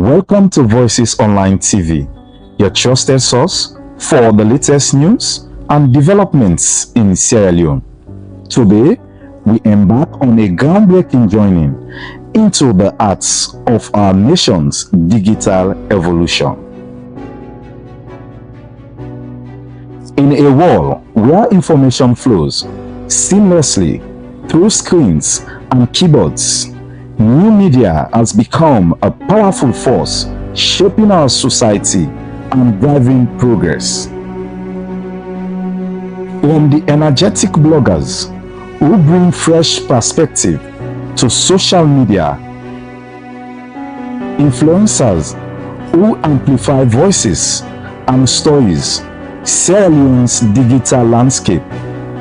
Welcome to Voices Online TV, your trusted source for the latest news and developments in Sierra Leone. Today, we embark on a groundbreaking journey into the arts of our nation's digital evolution. In a world where information flows seamlessly through screens and keyboards, new media has become a powerful force shaping our society and driving progress. From the energetic bloggers who bring fresh perspective to social media, influencers who amplify voices and stories, Sierra Leone's digital landscape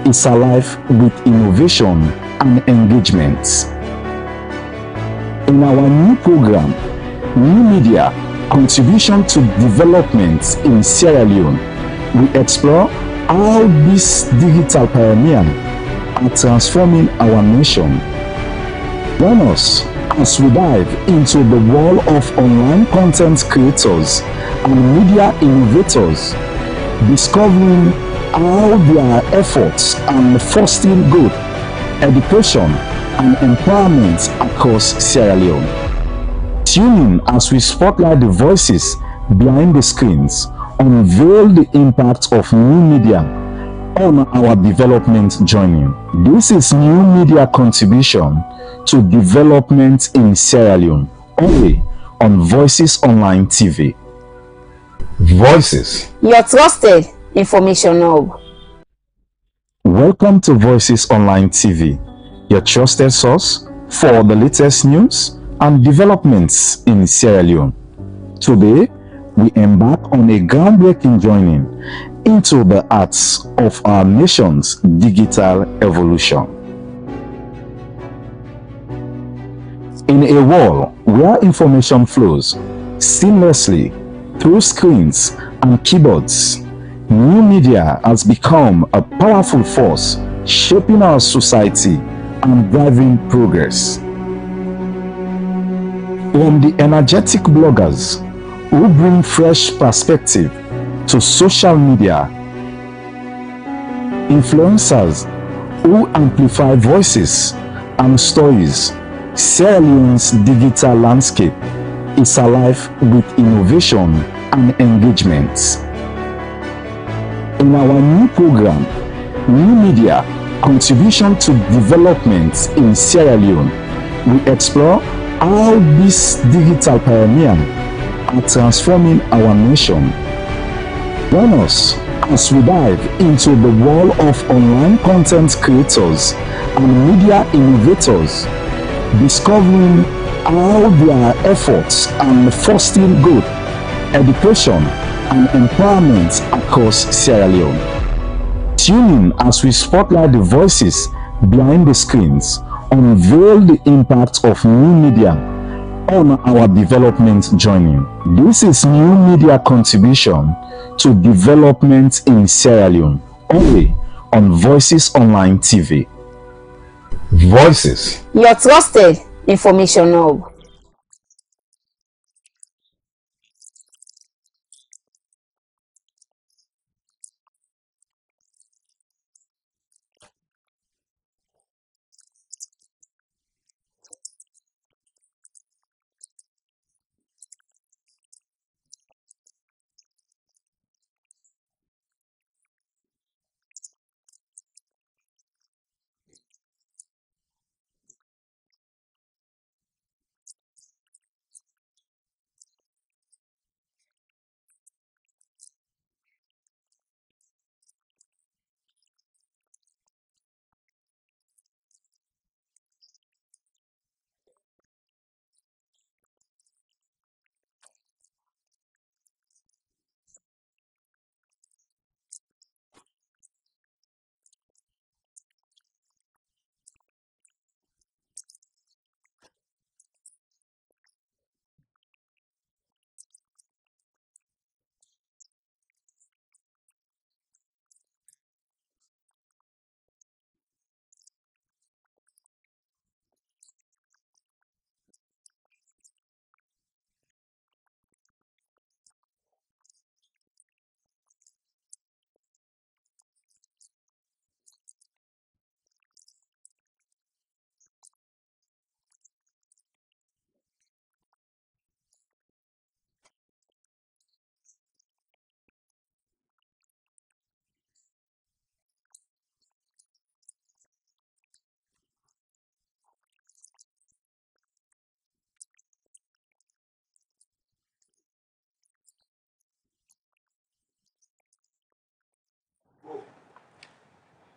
is alive with innovation and engagement. In our new program, New Media Contribution to Development in Sierra Leone, we explore how these digital pioneers are transforming our nation. Join us as we dive into the world of online content creators and media innovators, discovering how their efforts are fostering growth, education, and empowerment across Sierra Leone. Tune in as we spotlight the voices behind the screens, unveil the impact of new media on our development journey. This is New Media Contribution to Development in Sierra Leone, only on Voices Online TV. Voices, your trusted information hub. Welcome to Voices Online TV, your trusted source for the latest news and developments in Sierra Leone. Today, we embark on a groundbreaking journey into the arts of our nation's digital evolution. In a world where information flows seamlessly through screens and keyboards, new media has become a powerful force shaping our society and driving progress. From the energetic bloggers who bring fresh perspective to social media, influencers who amplify voices and stories, Sierra Leone's digital landscape is alive with innovation and engagement. In our new program, New Media Contribution to Development in Sierra Leone, we explore how these digital pioneers are transforming our nation. Join us as we dive into the world of online content creators and media innovators, discovering how their efforts are fostering growth, education, and empowerment across Sierra Leone. Tune in as we spotlight the voices behind the screens, unveil the impact of new media on our development journey. This is New Media Contribution to Development in Sierra Leone, only on Voices Online TV. Voices, your trusted information hub.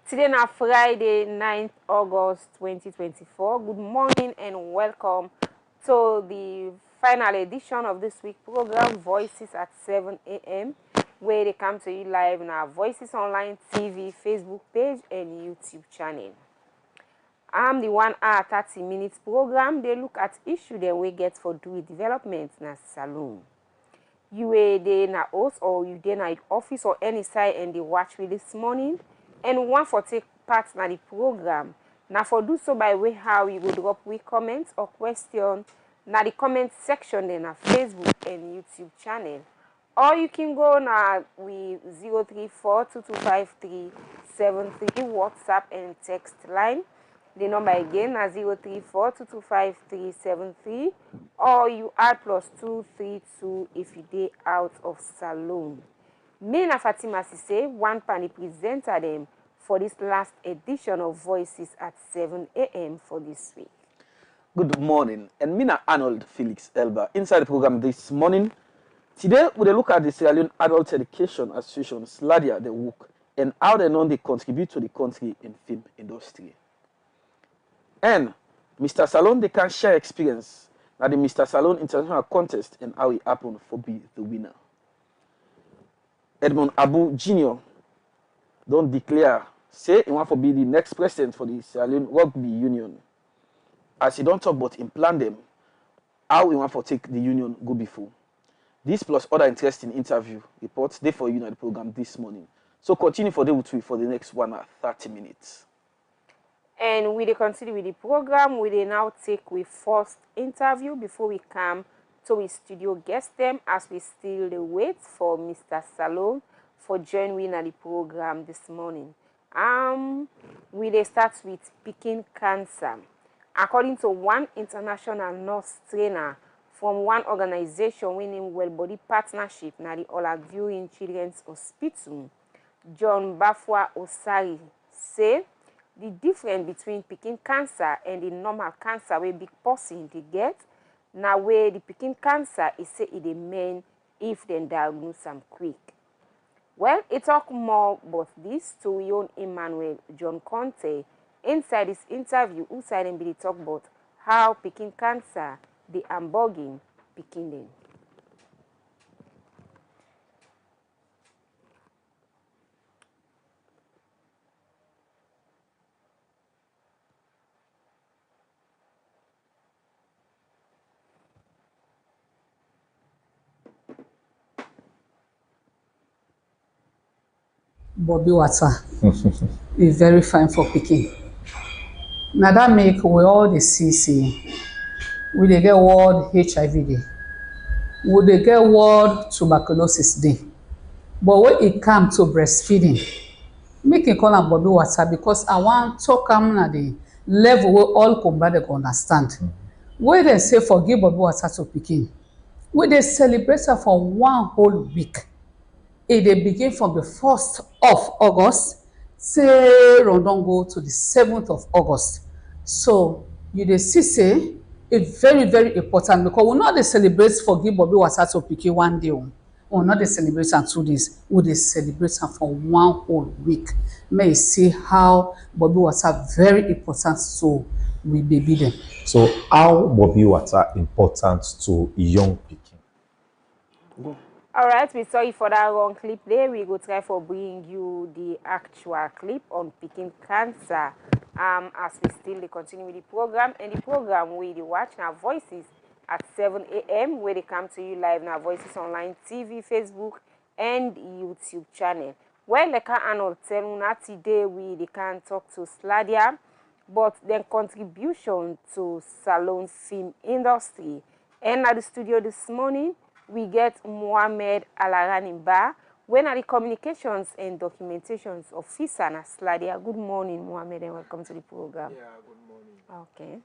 Today na Friday, 9th August 2024. Good morning and welcome to the final edition of this week's program, Voices at 7 a.m., where they come to you live on our Voices Online TV, Facebook page, and YouTube channel. I'm the 1 hour 30 minutes program. They look at issue that we get for do development na saloon. You are there na house or you there na office or any side and they watch me this morning and want for take part na the program. Now for do so by way how you go drop with comments or question na the comment section then na Facebook and YouTube channel. Or you can go na with 034-2253-73 WhatsApp and text line. The number again is 034-2253-73, or you add +232 if you day out of saloon. Me na Fatima Sise, one panel presenter them for this last edition of Voices at 7 a.m. for this week. Good morning, and me na Arnold Felix Elba. Inside the program this morning, today we look at the Sierra Leone Adult Education Association, SLAEDA, the work, and how they contribute to the country in film industry. And Mr. Salone, they can share experience at the Mr. Salone International Contest and how it happened for be the winner. Edmond Abu Jr. don't declare, say he want to be the next president for the Sierra Leone Rugby Union. As he don't talk about him plan them, how he want to take the union go before. This plus other interesting interview reports they for you in the program this morning. So continue for for the next 1 hour 30 minutes. And we continue with the program. We now take we first interview before we come to we studio guest them as we still wait for Mr. Salone for joining the program this morning. We start with picking cancer. According to one international nurse trainer from one organization winning Well Body Partnership na the Olaviewing Children's Hospital, John Bafwa Osari say the difference between picking cancer and the normal cancer where big person they get, now where the picking cancer is say it men if they diagnose them quick. Well, it talk more about this to we own Emmanuel John Conte inside this interview. Who side and be talk about how picking cancer the hamburging picking them. Bobby water is very fine for picking. Now that make we all the see we dey get World HIV Day, we dey get World Tuberculosis Day, but when it come to breastfeeding, make it call am Bobby water because I want talk am na the level where all combined go understand. Wey dem say for give Bobby water to pikin, we dey celebrate am for 1 whole week. It dey begin from the 1st of August say run don go to the 7th of August. So you dey see say it's very very important because we no dey celebrate for give Bobby water to pikin 1 day o. We no dey celebrate am 2 days. We dey celebrate am for 1 whole week. May you see how Bobby water very important to we baby dem. So how Bobby water important to young people? Alright, we sorry for that wrong clip there. We go try for bring you the actual clip on picking cancer. As we still continue with the program. And the program we watch now Voices at 7 a.m. where they come to you live now Voices Online TV, Facebook, and YouTube channel. Well, like Arnold tell you today they can talk to SLAEDA, but their contribution to Salone film industry. And at the studio this morning, we get Mohamed Alaranimba, when are the communications and documentations officer at SLAEDA. Good morning, Mohamed, and welcome to the program. Yeah, good morning. Okay.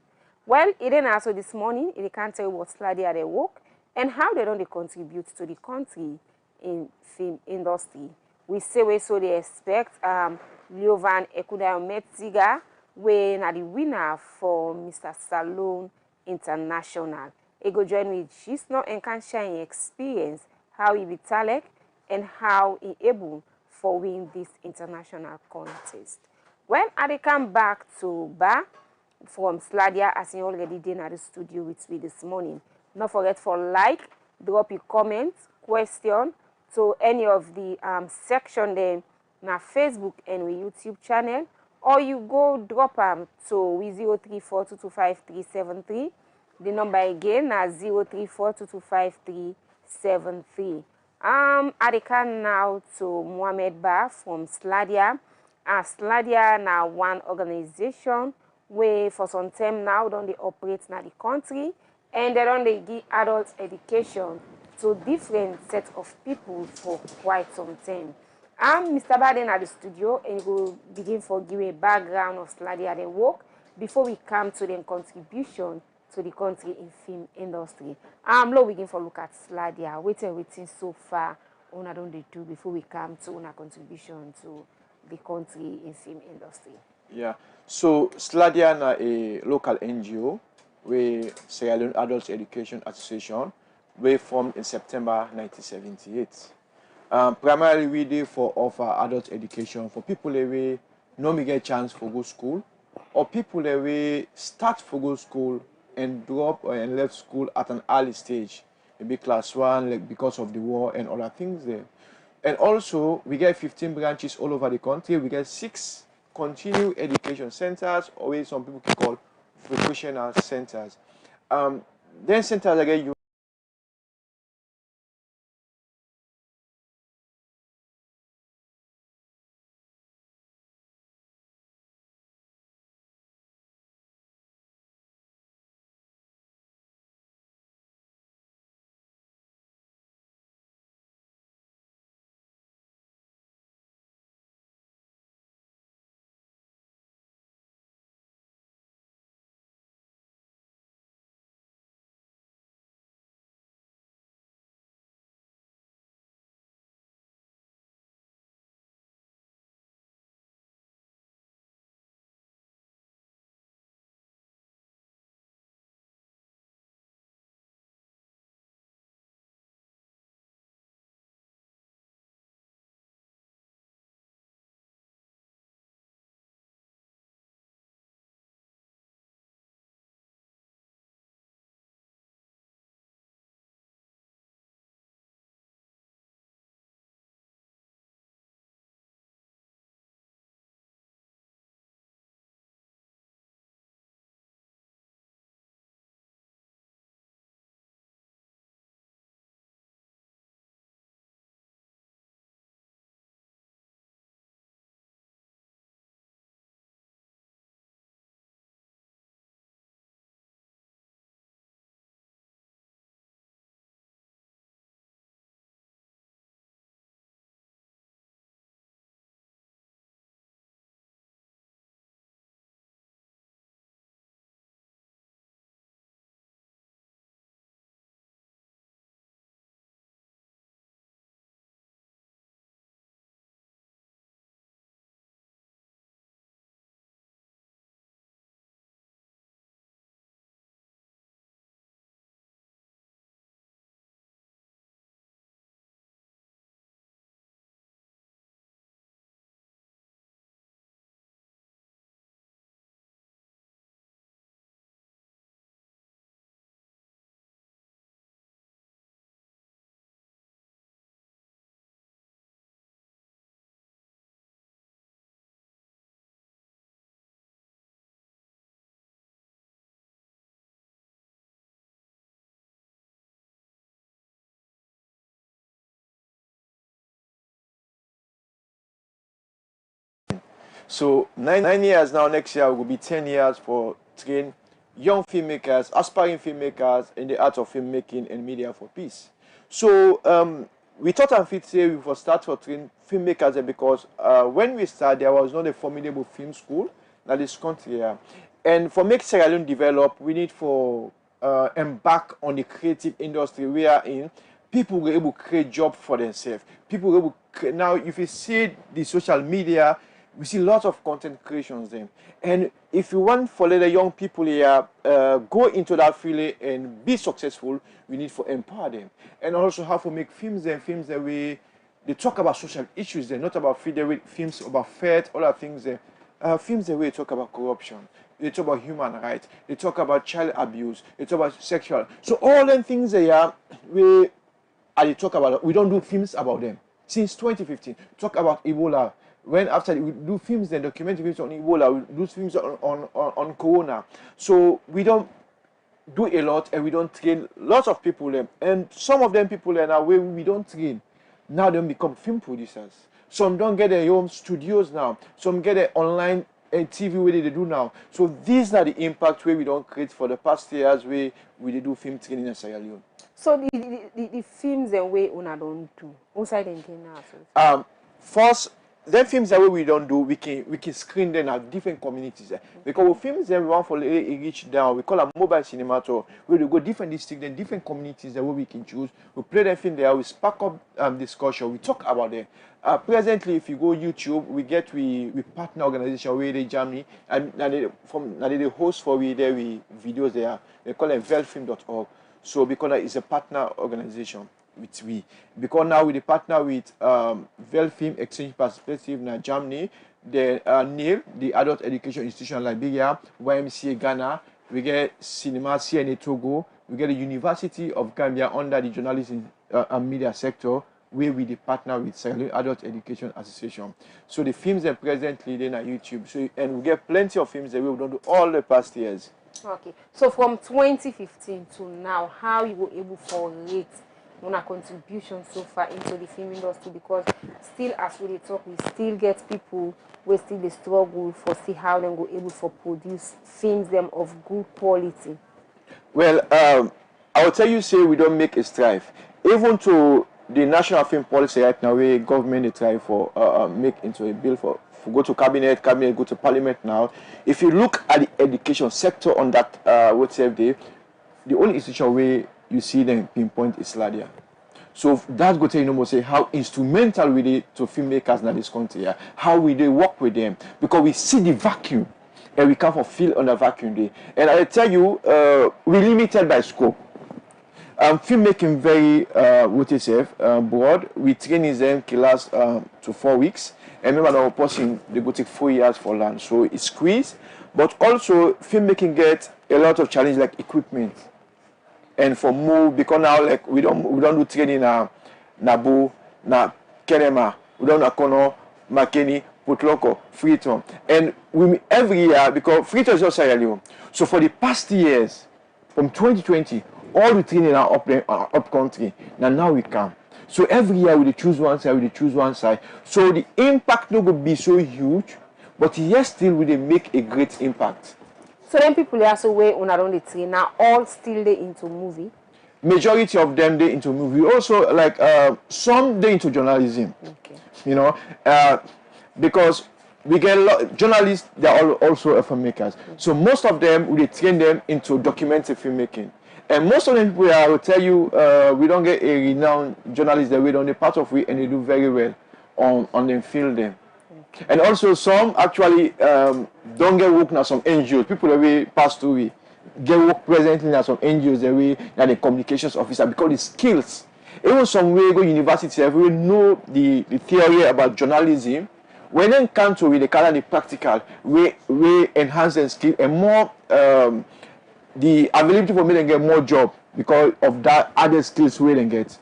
Well, it then also this morning, it can tell you what SLAEDA they work and how they don't contribute to the country in film industry. We say we so they expect LEONE Metsiga, when are the winner for Mr. Salone International. He go join with Gisno and can share his experience, how he be talent and how he able for win this international contest. When I come back to Ba from SLAEDA, as you already did at the studio with me this morning, don't forget for like, drop a comment, question to any of the section there na Facebook and we YouTube channel, or you go drop to 034225373. The number again na 034225373. I can now to Mohammed Ba from SLAEDA. SLAEDA na one organization where for some time now don't they operate in the country, and they don't they give adult education to different set of people for quite some time. Mr. Baden at the studio, and we'll begin for giving a background of SLAEDA their work before we come to the contribution to the country in film industry. Let's begin for look at SLAEDA. Waiting so far on don't they do before we come to our contribution to the country in film industry. Yeah. So SLAEDA na a local NGO where Sierra Leone Adult Education Association we formed in September 1978. Primarily we do for offer adult education for people that we no get chance for go school, or people that we start for go school and drop and left school at an early stage, maybe class 1, like because of the war and other things there. And also we get 15 branches all over the country. We get 6 continuing education centers, or what some people can call vocational centers. Then centers again you so 9 years now, next year will be 10 years for train young filmmakers, aspiring filmmakers in the art of filmmaking and media for peace. So we thought and fit say we will start for train filmmakers because when we started there was not a formidable film school in this country. And for make Sierra Leone develop, we need for embark on the creative industry we are in. People were able to create jobs for themselves. People were able to create, now if you see the social media, we see lots of content creations there. And if you want for the young people here go into that field and be successful, we need to empower them. And also how to make films and films that we they talk about social issues there, not about films about faith, other things there. films the way talk about corruption, they talk about human rights, they talk about child abuse, they talk about sexual. So all them things they are they talk about. We don't do films about them since 2015. Talk about Ebola. When after we do films, then documentary films on Ebola, we do films on Corona. So we don't do a lot, and we don't train lots of people them. And some of them people now where we don't train, now they become film producers. Some don't get their own studios now. Some get their online TV where they do now. So these are the impact where we don't create for the past years where we do film training in Sierra Leone. So the films and way una don't do. Outside in Kenya. First, the films that we don't do, we can screen them at different communities. Because we films them one for reach down. We call a mobile cinema tour where we go different districts and different communities that we can choose. We play the film there, we spark up discussion, we talk about them. Presently, if you go YouTube, we partner organization where they Germany and they host for we there we videos there. They call it velfilm.org. So because it's a partner organization with we. Because now we partner with Velfilm Exchange Perspective in Germany, the NIL, the Adult Education Institution Liberia, YMCA Ghana, we get Cinema CNA Togo, we get the University of Gambia under the journalism and media sector, where we partner with Sierra Leone Adult Education Association. So the films are presently then on YouTube. So and we get plenty of films that we've done all the past years. Okay. So from 2015 to now, how you were able to rate on a contribution so far into the film industry? Because still as we talk, we still get people who still they struggle for see how they go able to produce films them of good quality. Well, I will tell you, say we don't make a strive. Even to the national film policy right now, where government is trying for make into a bill for go to cabinet, go to parliament now. If you look at the education sector on that the only institution where you see them pinpoint is SLAEDA. So that's going to you know say how instrumental we they to filmmakers in this country, how we they work with them, because we see the vacuum and we can't fulfill on the vacuum day. And I tell you, we're limited by scope. Filmmaking very broad. We train them to last to 4 weeks. And remember our person they go take 4 years for land. So it's squeezed. But also filmmaking gets a lot of challenge like equipment. And for move because now like we don't do training na Nabu, na Kenema, we don't Akono, Makeni, Putloko, Freetown. And we every year because Freetown is not Sierra Leone. So for the past years, from 2020, all the training are up country. Now we come. So every year we choose one side, So the impact not going to be so huge, but yes, still we make a great impact. So then people also way on around the train now all still they into movie. Majority of them they into movie. Also like some they into journalism. Okay. You know, because we get a lot journalists. They are also filmmakers. So most of them we train them into documentary filmmaking. And most of them people I will tell you, we don't get a renowned journalist that we don't the part of we and they do very well on them field them. Okay. And also some actually don't get work now some NGOs. People that we pass through we get work presently now some NGOs that we now the communications officer because the skills. Even some way go university we know the theory about journalism. When they come to we they call the practical, we enhance their skill and more the ability for me to get more job because of that other skills we then get.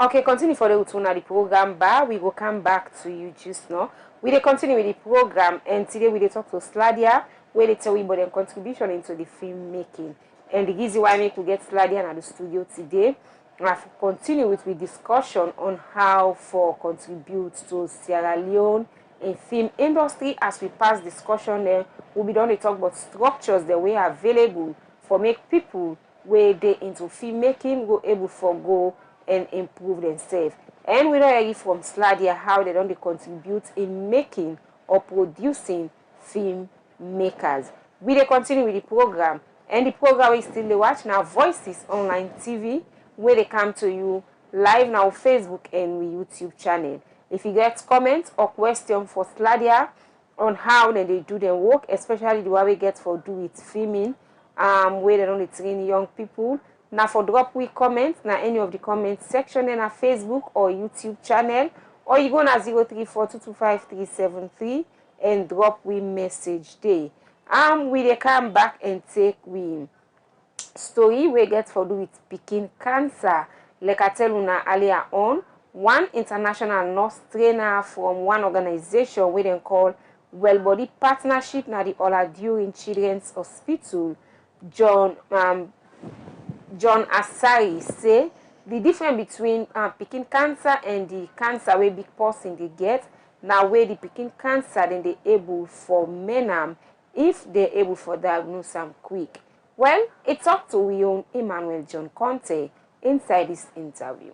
Okay, continue for the Utuna the program bar. We will come back to you just now. We will continue with the program and today we will talk to SLAEDA where they tell you about their contribution into the film making. And the reason why I make to get SLAEDA at the studio today. I have continue with the discussion on how for contribute to Sierra Leone in film industry. As we pass discussion there, we'll be done to talk about structures that we are available for make people where they into filmmaking go able for go and improve themselves. And we know already from SLAEDA how they don't contribute in making or producing film makers. We will continue with the program. And the program is still the watch now Voices Online TV where they come to you live now Facebook and YouTube channel. If you get comments or questions for SLAEDA on how they do their work, especially the way we get for do it filming, where they don't train young people. Now for drop we comments now any of the comment section in our Facebook or YouTube channel, or you go na 0342255373 and drop we message there. We dey come back and take we story we get for do with pikin cancer. Like I tell una earlier on, one international nurse trainer from one organization we dem call Well Body Partnership na the Oladurin Children's Hospital, John Asari, say the difference between pikin cancer and the cancer wey big person dey get na wey the pikin cancer dem dey able for men am if they able for diagnose am quick. Well, he talked to we own Emmanuel John Conte inside this interview.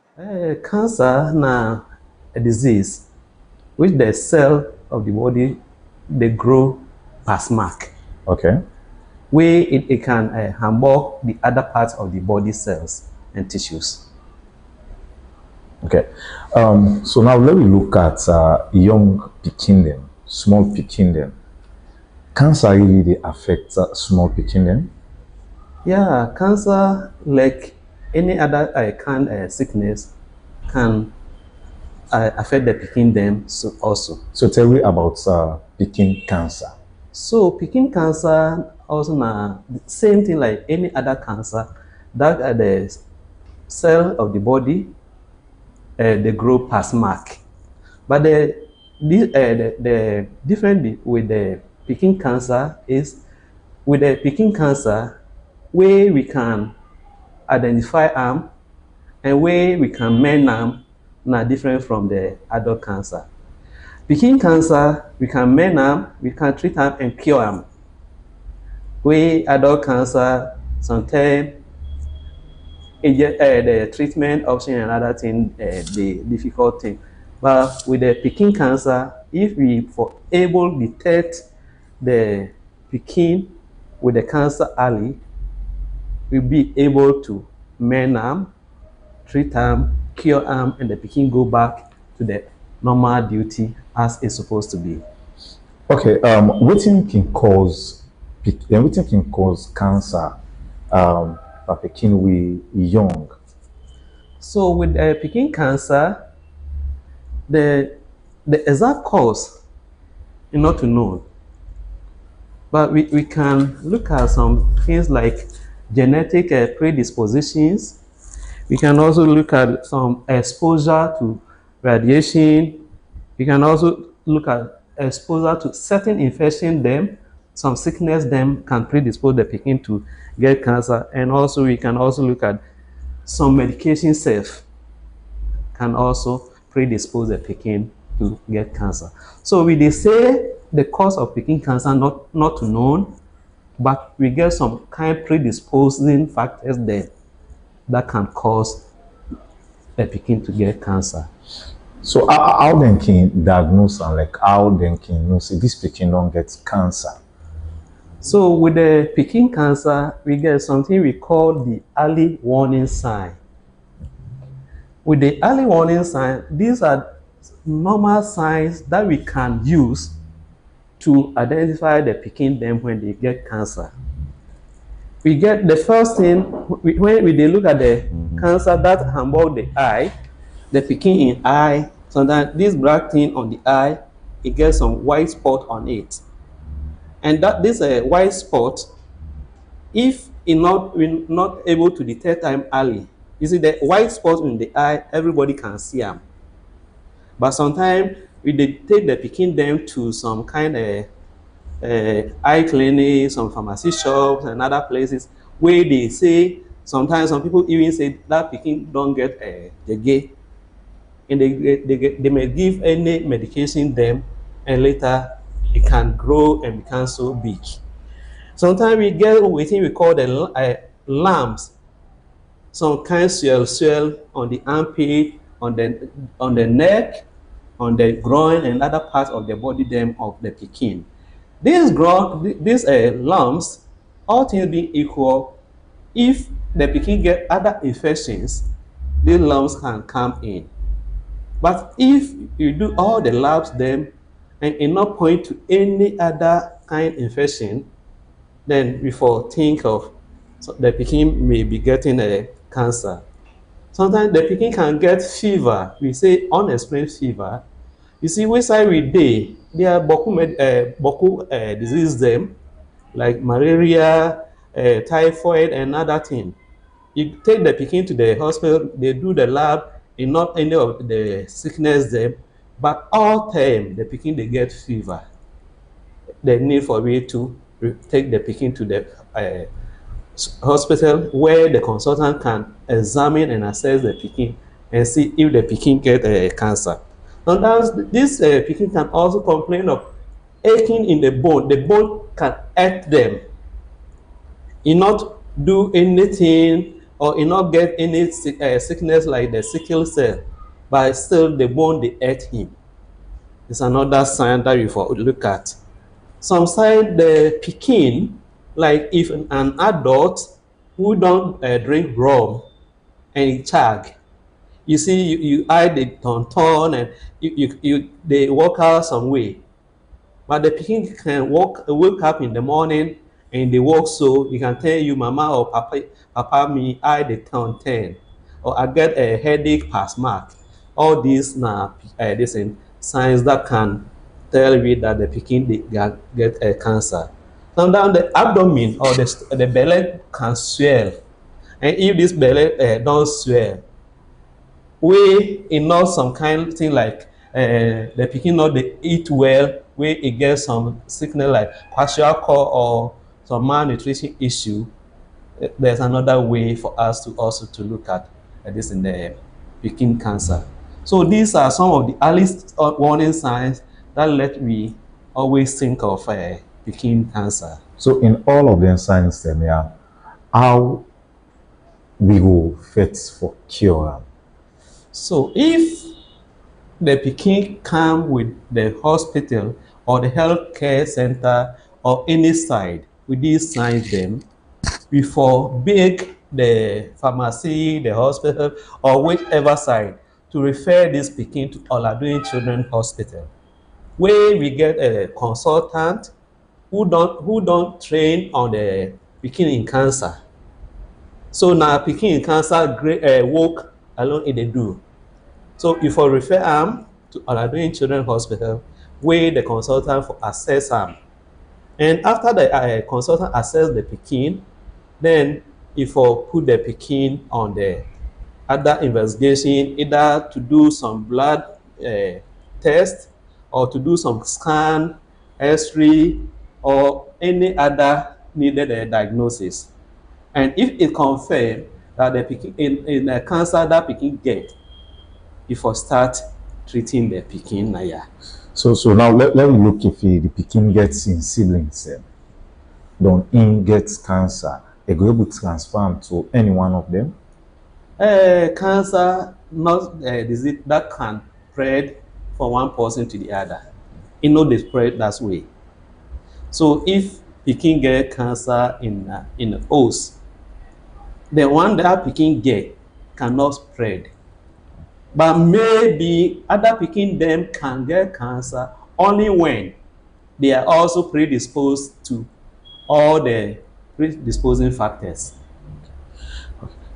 Cancer na a disease which the cell of the body they grow past mark. Okay. Where it can hamper the other parts of the body cells and tissues. Okay. So now let me look at young pikin them, small pikin them. Cancer really they affect small pikin them? Yeah, cancer, like any other sickness, can affect the pikin them also. So tell me about pikin cancer. So pikin cancer also na the same thing like any other cancer, that the cell of the body they grow past mark. But the difference with the pikin cancer is with the pikin cancer where we can identify them and where we can mend them na different from the adult cancer. Pikin cancer, we can mend them, we can treat them and cure them. Where adult cancer, sometimes the treatment option and other thing, the difficult thing. But with the pikin cancer, if we for able detect the pikin with the cancer early, we'll be able to mend them, treat them, cure them, and the pikin go back to the normal duty as it's supposed to be. Okay. What can cause cancer? A pikin we young. So with pikin cancer, the exact cause is not known, but we can look at some things like genetic predispositions. We can also look at some exposure to radiation. We can also look at exposure to certain infection them. Some sickness them can predispose the pikin to get cancer, and also we can also look at some medication self can also predispose the pikin to get cancer. So we dey say the cause of pikin cancer not known, but we get some kind predisposing factors there that can cause the pikin to get cancer. So how then can diagnose and like how then can know say this pikin don't get cancer? So with the pikin cancer, we get something we call the early warning sign. With the early warning sign, these are normal signs that we can use to identify the pikin them when they get cancer. We get the first thing, when we look at the cancer that hamper the eye, the pikin in eye, sometimes this black thing on the eye, it gets some white spot on it. And that this white spot, if we're not able to detect them early, you see the white spot in the eye, everybody can see them. But sometimes we take the pikin them to some kind of eye clinics, some pharmacy shops, and other places where they say sometimes some people even say that pikin don't get the gay, and they may give any medication them, and later it can grow and become so big. Sometimes we get what we call the lumps, some kind swell on the armpit, on the neck, on the groin, and other parts of the body them of the pikin. These lumps, all things being equal, if the pikin get other infections, these lumps can come in. But if you do all the labs them and it not point to any other kind infection, then before think of the pikin may be getting a cancer. Sometimes the pikin can get fever. We say unexplained fever. You see, which side we dey, there are boku disease them, like malaria, typhoid, and other thing. You take the pikin to the hospital, they do the lab, and not any of the sickness them, but all time the pikin they get fever. The need for me to take the pikin to the hospital where the consultant can examine and assess the pikin and see if the pikin get cancer. Sometimes this pikin can also complain of aching in the bone. The bone can ache them. He not do anything or he not get any sickness like the sickle cell, but still the bone they ache him. It's another sign that you for look at. Some sign the pikin, like if an adult who don't drink rum and he chag, you see you eye the turn and they walk out some way. But the pikin can wake up in the morning and they walk, so he can tell you, mama or papa me I the turn, or I get a headache past mark. All these now this signs that can tell you that the pikin they get a cancer. Now down the abdomen or the belly can swell, and if this belly don't swell, we enough some kind thing like the pikin not dey eat well, wey e get some sickness like kwashiorkor or some malnutrition issue. There's another way for us to also to look at this in the pikin cancer. So these are some of the earliest warning signs that let me always think of pikin cancer. So in all of them signs, them, yeah, how we go fit for cure am? So if the pikin come with the hospital or the healthcare center or any side with these signs them, before beg the pharmacy, the hospital, or whichever side to refer this pikin to Oladoyin Children Hospital, where we get a consultant who don't train on the pikin in cancer. So now pikin in cancer work alone in the do. So if I refer am to Oladoyin Children Hospital, where the consultant for assess am, and after the consultant assess the pikin, then if I put the pikin on the other investigation, either to do some blood test or to do some scan, X-ray, or any other needed diagnosis. And if it confirm that the pikin in the cancer that pikin get, if I start treating the pikin naya. So now let me look if the pikin gets in siblings, don't in get cancer, they go able to transfer am to any one of them? Cancer not disease that can spread from one person to the other. It no dey spread that way. So if pikin get cancer in the os, the one that pikin get cannot spread. But maybe other pikin them can get cancer only when they are also predisposed to all the predisposing factors.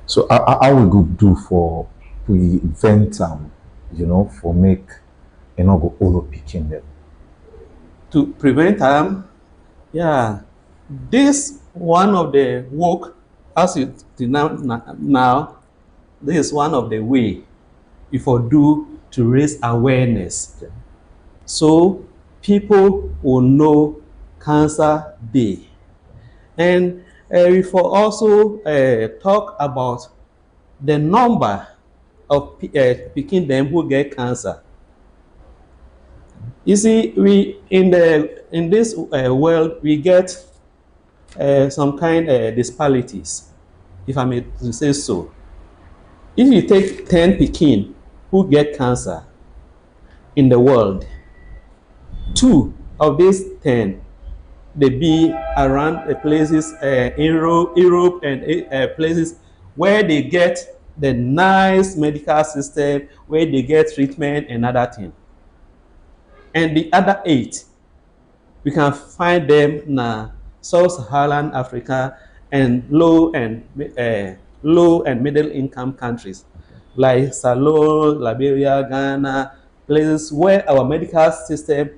So how we go do for prevent for make go all pikin them? To prevent them, yeah, this one of the work as it now, this is one of the way if I do to raise awareness, so people will know cancer day. And if I also talk about the number of pikin them who get cancer. You see, we in this world we get some kind of disparities, if I may say so. If you take 10 pikin who get cancer in the world, 2 of these 10 they be around the places in Europe and places where they get the nice medical system, where they get treatment and other thing. And the other 8, we can find them in sub-Saharan Africa and low and middle income countries like Salon, Liberia, Ghana, places where our medical system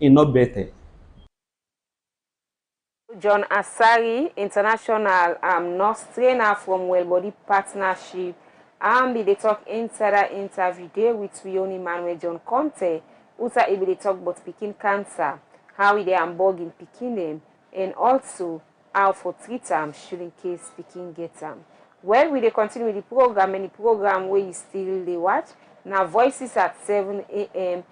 e no better. John Asari, international nurse trainer from Wellbody Partnership. Be the talk insider interview there with LEONE Manuel John Conte, who's able to talk about picking cancer, how they are in picking them, and also how for 3 times should in case picking get them. Well, we continue with the program, and the program where you still they watch. Now Voices at 7 a.m.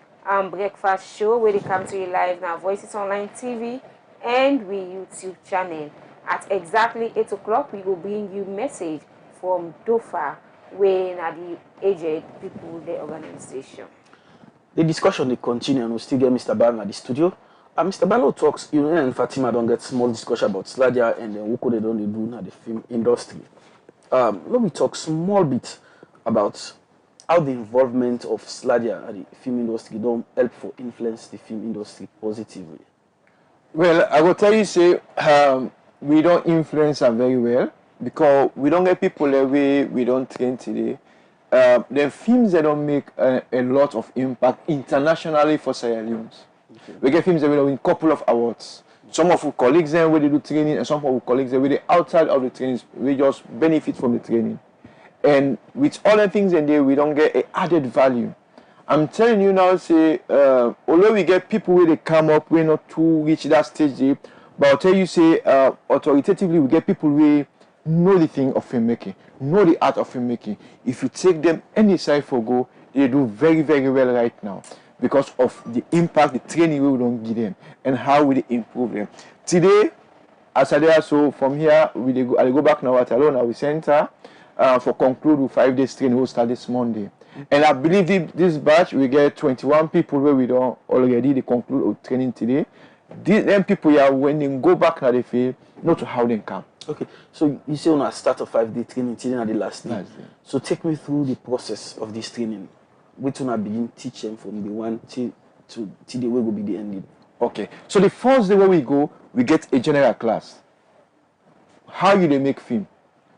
Breakfast show where they come to you live now. Voices Online TV and we YouTube channel. At exactly 8 o'clock, we will bring you message from DOFA, where the aged people, the organization. The discussion they continue, and we still get Mr. Barlow at the studio. Mr. Barlow talks, you know, and Fatima don't get small discussion about SLAEDA and then what they don't do now the film industry. Let me talk small bit about how the involvement of SLAEDA at the film industry don't help for influence the film industry positively. Well, I will tell you, say, we don't influence them very well because we don't get people that we don't train today. The films that don't make a lot of impact internationally for Sierra Leone. Okay. We get films that will win a couple of awards. Some of our colleagues then where they do training, and some of our colleagues that where they outside of the training, we just benefit from the training. And with all the things in there, we don't get an added value. I'm telling you now, say, although we get people where they come up, we're not too reach that stage there, but I'll tell you, say, authoritatively, we get people who know the thing of filmmaking, know the art of filmmaking. If you take them any side for go, they do very, very well right now because of the impact, the training we don't give them, and how we improve them. Today, as I did so from here, I go back now at LEONE, our center, for conclude with 5 days training. We'll start this Monday. And I believe this batch we get 21 people where we don't already they conclude training today. Them people here when they go back now they feel not how they come. Okay, so you say on a start of 5-day training today at the last day. So take me through the process of this training. Which one I begin teaching from the one to the way will be the ending. Okay, so the first day where we go, we get a general class. How you they make film?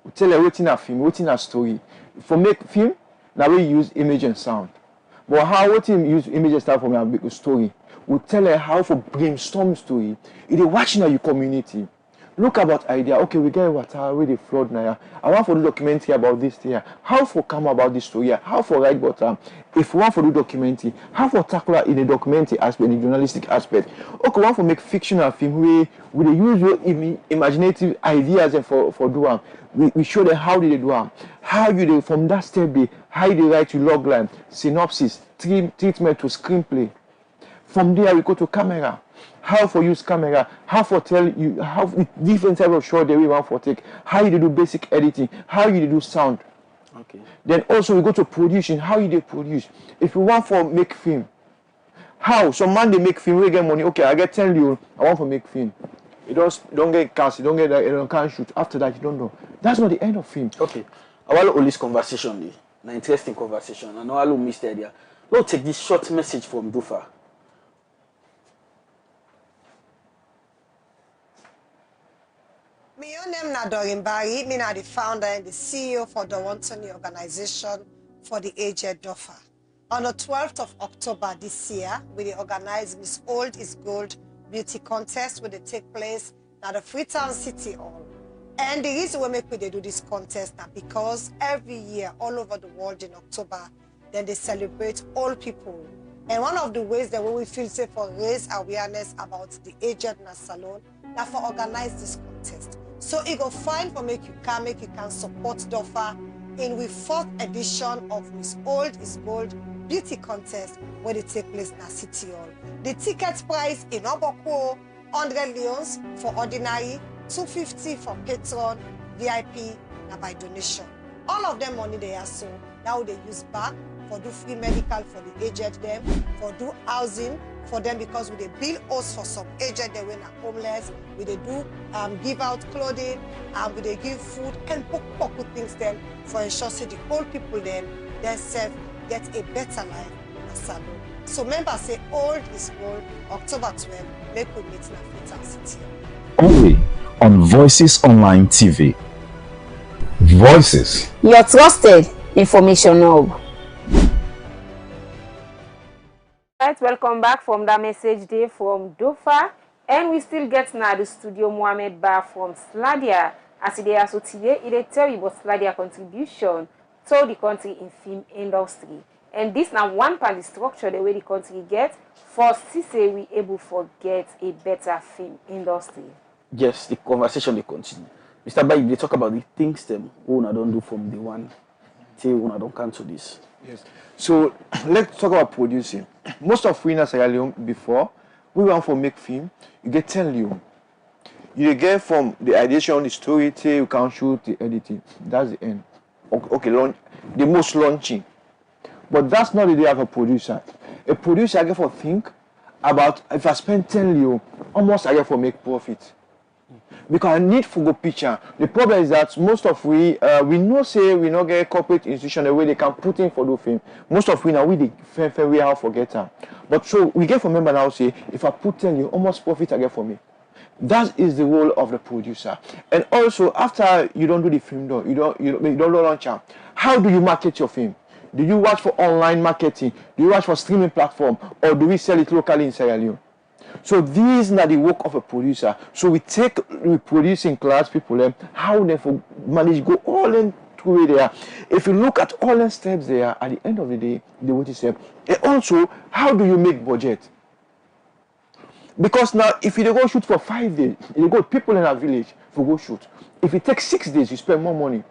We tell you what's in a film, what's in a story. For make film, now we use image and sound. But how what you use image and sound for make a story? We tell you how for brainstorm story. If you're watching your community, look about idea. Okay, we get water where they flood now. I want to do documentary about this here. How for come about this story? How for write about if we want to do documentary, how for tackle in the documentary aspect, in the journalistic aspect. Okay, we want to make fictional film where they use your imaginative ideas and for do them. We show them how did they do them. How you do from that step how they write your logline, synopsis, treatment to screenplay. From there we go to camera. How for use camera, how for tell you how different type of shot that we want for take, how you do basic editing, how you do sound. Okay. Then also we go to production, how you produce. If you want for make film, how some man they make film, we get money. Okay, I get tell you, I want to make film. You don't get cast, you don't get that, you can't shoot. After that, you don't know. That's not the end of film. Okay. I want all this conversation, an interesting conversation. I know I will miss the idea. Let's take this short message from Dufa. My name is Doreen Barry. I'm the founder and the CEO for the Wantoni organization for the aged Dofa. On the 12th of October this year, we organize Miss Old is Gold beauty contest where they take place at the Freetown City Hall. And the reason we make we do this contest now because every year all over the world in October, then they celebrate old people. And one of the ways that we feel safe for raise awareness about the aged in a salon, that for organize this contest. So it go fine for make you can support Dofa in the 4th edition of Miss Old is Gold beauty contest where they take place in the City Hall. The ticket price in Oboko, 100 leons for ordinary, 250 for patron, VIP, and by donation. All of them money they are so now they use back for do free medical for the aged them, for do housing for them because we they bill us for some aged they when are homeless, we they do give out clothing, we they give food and poku things then for ensure so the old people then themselves get a better life in a salon. So members say old is gold, October 12, make we meet in Freetown City. Only on Voices Online TV. Voices. Your trusted information hub. right, welcome back from that message day from Dofa. And we still get now the studio Mohamed Ba from SLAEDA. As they are so today, it tell you about SLAEDA contribution to the country in film industry. And this now one part of the structure the way the country gets for say we able to get a better film industry. Yes, the conversation they continue. Mr. Bayi, they talk about the things them who don't do from the one till when I don't cancel this. Yes. So let's talk about producing. Most of we in Sierra Leone before we want for make film, you get 10 Leone. You get from the ideation, the story, till you can shoot the editing. That's the end. Okay, launch the most launching. But that's not the day of a producer. A producer I get for think about if I spend 10 Leone, almost I get for make profit. Because I need for go picture. The problem is that most of we know say we not get corporate institution the way they can put in for the film. Most of we now we the we have forget them. But so we get from member now say if I put 10 you almost profit I get for me. That is the role of the producer. And also after you don't do the film though, you don't launch out. How do you market your film? Do you watch for online marketing? Do you watch for streaming platform? Or do we sell it locally in Sierra Leone? So these are the work of a producer. So we producing class people how they for manage go all in through there. If you look at all the steps there, at the end of the day, the what is said. And also, how do you make budget? Because now if you go shoot for 5 days, you go people in a village for go shoot. If it takes 6 days, you spend more money.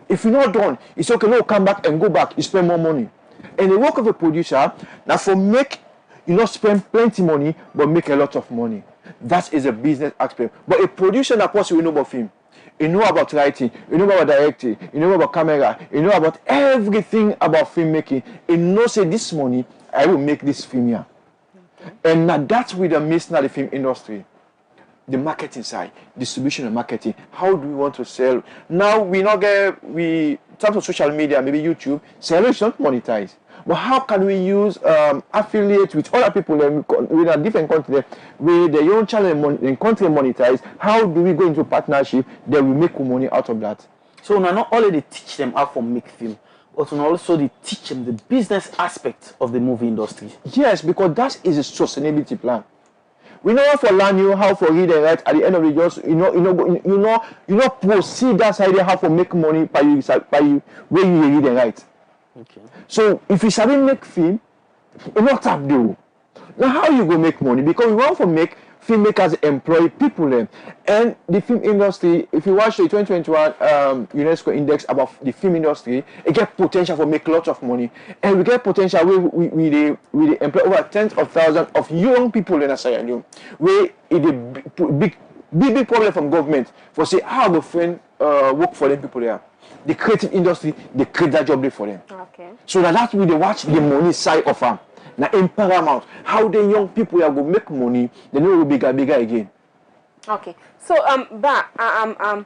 If you're not done, it's okay, no, come back and go back, you spend more money. And the work of a producer, now for make you not spend plenty money, but make a lot of money. That is a business aspect. But a producer that possibly know about film, you know about writing, you know about directing, you know about camera, you know about everything about filmmaking. You know say this money, I will make this film here. Okay. And now that's with the miss now the film industry. The marketing side, distribution and marketing. How do we want to sell? Now we not get in terms of social media, maybe YouTube, sell is not monetized. But how can we use affiliate with other people with a different country with their own channel and country monetize? How do we go into partnership that we make money out of that? So now not only they teach them how to make film, but also they teach them the business aspect of the movie industry. Yes, because that is a sustainability plan. We know how to learn you how to read and write. At the end of the day, you know proceed that side how to make money by you where you read and write. Okay. So if you start make film, you not tap do. Now how you go make money? Because we want to make filmmakers employ people and the film industry. If you watch the 2021 UNESCO index about the film industry, it get potential for make lots of money, and we get potential we employ over tens of thousands of young people in Sierra Leone. Where it a big problem from government for say how go find work for them people there. The creative industry, they create that job there for them. Okay. So that's where they watch the money side of them. Now in Paramount, how the young people are going to make money, they know will be bigger again. Okay. So how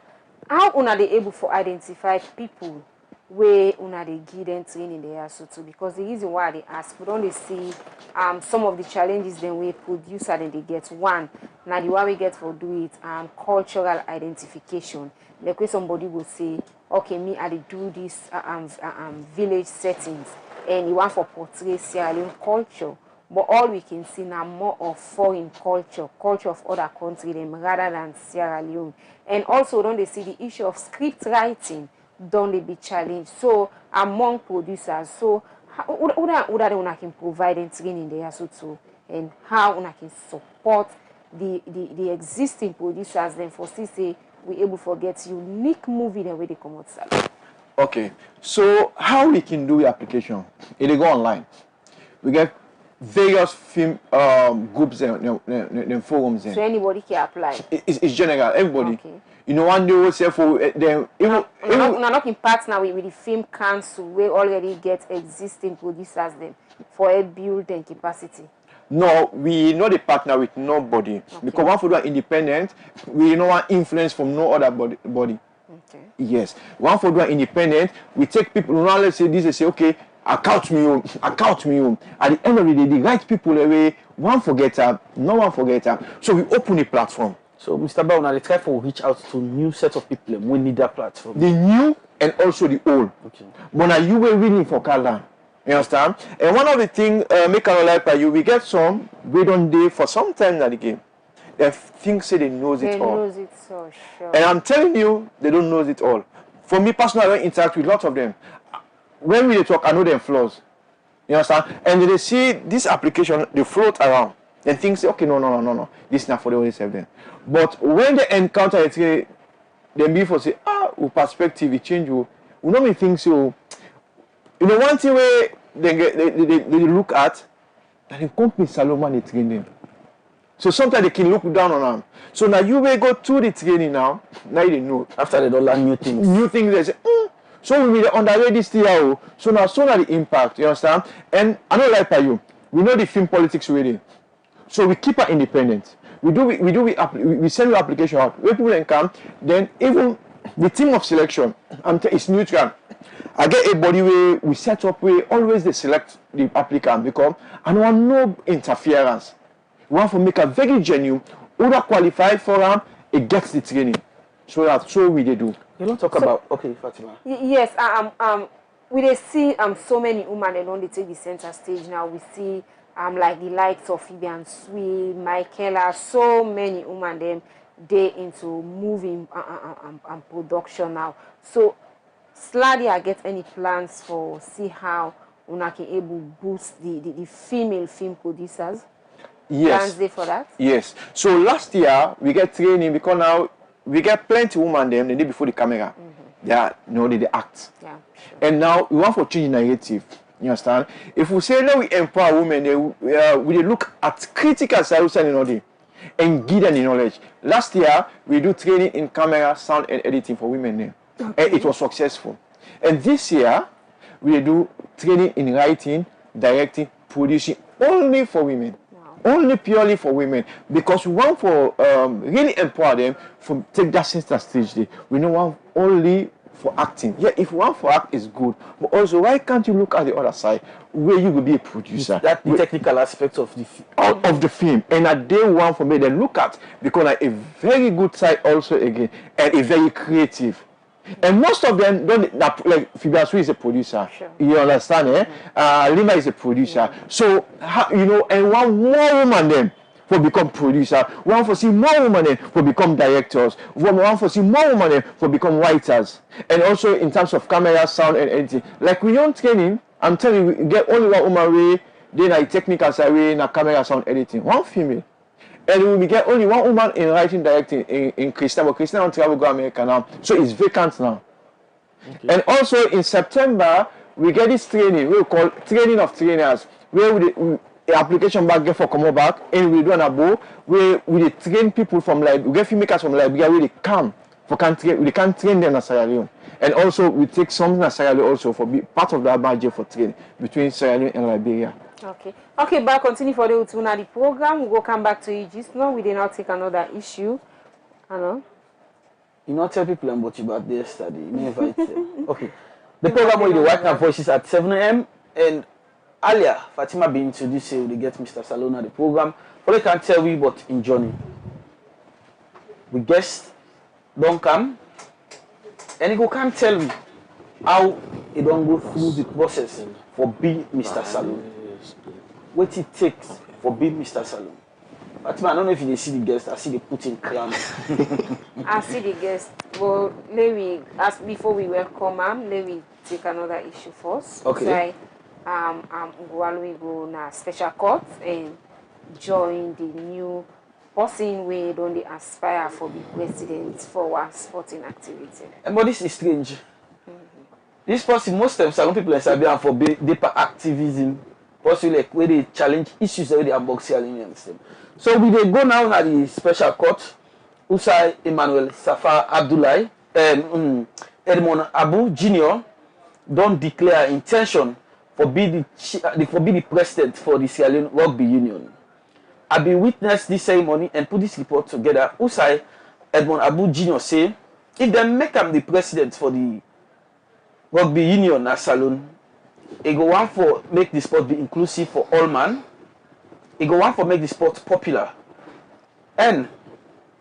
are they able to identify people where they give them training there so too? Because the reason why they ask, we don't see some of the challenges then we producer then they get one. Now the way we get for do it cultural identification. Like where somebody will say, okay, me I do this village settings and you want for portray Sierra Leone culture. But all we can see now more of foreign culture of other countries rather than Sierra Leone. And also don't they see the issue of script writing, don't they be challenged? So among producers, so how they can provide and training there so too, and how they can support the existing producers then for say we able to get unique movie the way they come outside. Okay, so how we can do the application? It go online. We get various film groups and forums. So anybody can apply. It's general, everybody. Okay. You know, one day we'll say for them. Not in partner with the film council where already get existing producers then for a build and capacity. No, we not a partner with nobody. Okay. Because one for do independent, we no want influence from no other body. Okay. Yes. One for do independent, we take people, now let's say this, they say, okay, account me home. At the end of the day, the right people away, one forget them, no one forget them. So we open a platform. So Mr. Brown, they try to reach out to new set of people we need that platform. The new and also the old. Okay. But now you were willing for Kala. You understand? And one of the things, make a like by you, we get some, we don't do for some time in the game. They think say they knows it all. They knows it so sure. And I'm telling you, they don't know it all. For me personally, I don't interact with lots of them. When we talk, I know their flaws. You understand? And they see this application, they float around and think, say, okay, no. This is not for the only self then. But when they encounter it, they before say, with perspective, it change you. We know me think so. You know, one thing where they look at, that the company Salomon, they train them. So sometimes they can look down on them. So now you will go through the training now they know. After they don't learn new things. New things, they say, so we will underrate this year. So now the impact, you understand? And I don't like by you. We know the film politics already. So we keep her independent. We send your application out. When people then come, then even the team of selection, it's neutral. I get a body where we set up where always they select the applicant because I don't want no interference. We want to make a very genuine, who that qualify for them, it gets the training. So we they do. You don't talk about Fatima. Yes, we they see so many women they don't take the center stage now. We see like the likes of Fabian Sweet, Michaela, so many women them they into moving and production now. So SLAEDA get any plans for see how una can able boost the female film producers? Yes. Plans there for that? Yes. So last year we get training because now we get plenty women them the day before the camera. Yeah, they act. Yeah. Sure. And now we want to change the narrative. You understand? If we say now we empower women, we look at critical side and give them the knowledge. Last year we do training in camera, sound, and editing for women there. Okay. And it was successful. And this year we do training in writing, directing, producing only for women. Only purely for women, because we want for really empower them from take that center stage there. We don't want only for acting. Yeah, if one for act is good, but also why can't you look at the other side where you will be a producer? That the technical aspects of the film, and a day one for me then look at because like a very good side also again and a very creative. And most of them don't like Fibiasui is a producer. Sure. You understand, eh? Lima is a producer. So and one more woman then will become producer. One for see more women then will become directors. One for see more women then will become writers. And also in terms of camera, sound, and editing. Like we don't training, I'm telling you, we get only one woman way, then a technical side way, na camera, sound, editing. One female. And we get only one woman in writing, directing in Christian, but Christian don't travel go America now. So it's vacant now. Okay. And also in September, we get this training, we call training of trainers, where the application back get for come back, and we do an abo, where we train people from like we get filmmakers from Liberia where they come for country, we can train them in Sierra Leone. And also we take something in Sierra Leone also for be part of that budget for training between Sierra Leone and Liberia. Okay, but continue for the program. We'll come back to you just now. We did not take another issue. I know. You not tell people about your birthday study. You never invite them. Okay. The program with the White Camp Voices at 7 a.m. And earlier, Fatima being introduced, so they get Mr. Salone at the program. All I can tell you but in journey. We guest don't come. And you can't tell me how it don't go through the process for being Mr. Salone. What it takes for being Mr. Salone. Fatima, I don't know if you see the guest. I see they put in crown. I see the guest. Well, before we welcome let me take another issue first. Okay. So while we go na special court and join the new person we don't aspire for the president for our sporting activity. But this is strange. This person, most times, some people are saying for deeper activism. Possibly like where they challenge issues where they are boxing. So we they go now at the special court. Usai Emmanuel Safa Abdullahi and Edmond Abu Jr. don't declare intention for be the president for the Sierra Leone Rugby Union. I be witness this ceremony and put this report together. Usai Edmond Abu Jr. say if they make him the president for the Rugby Union at Salone, he go want for make the sport be inclusive for all man. He go want for make the sport popular. And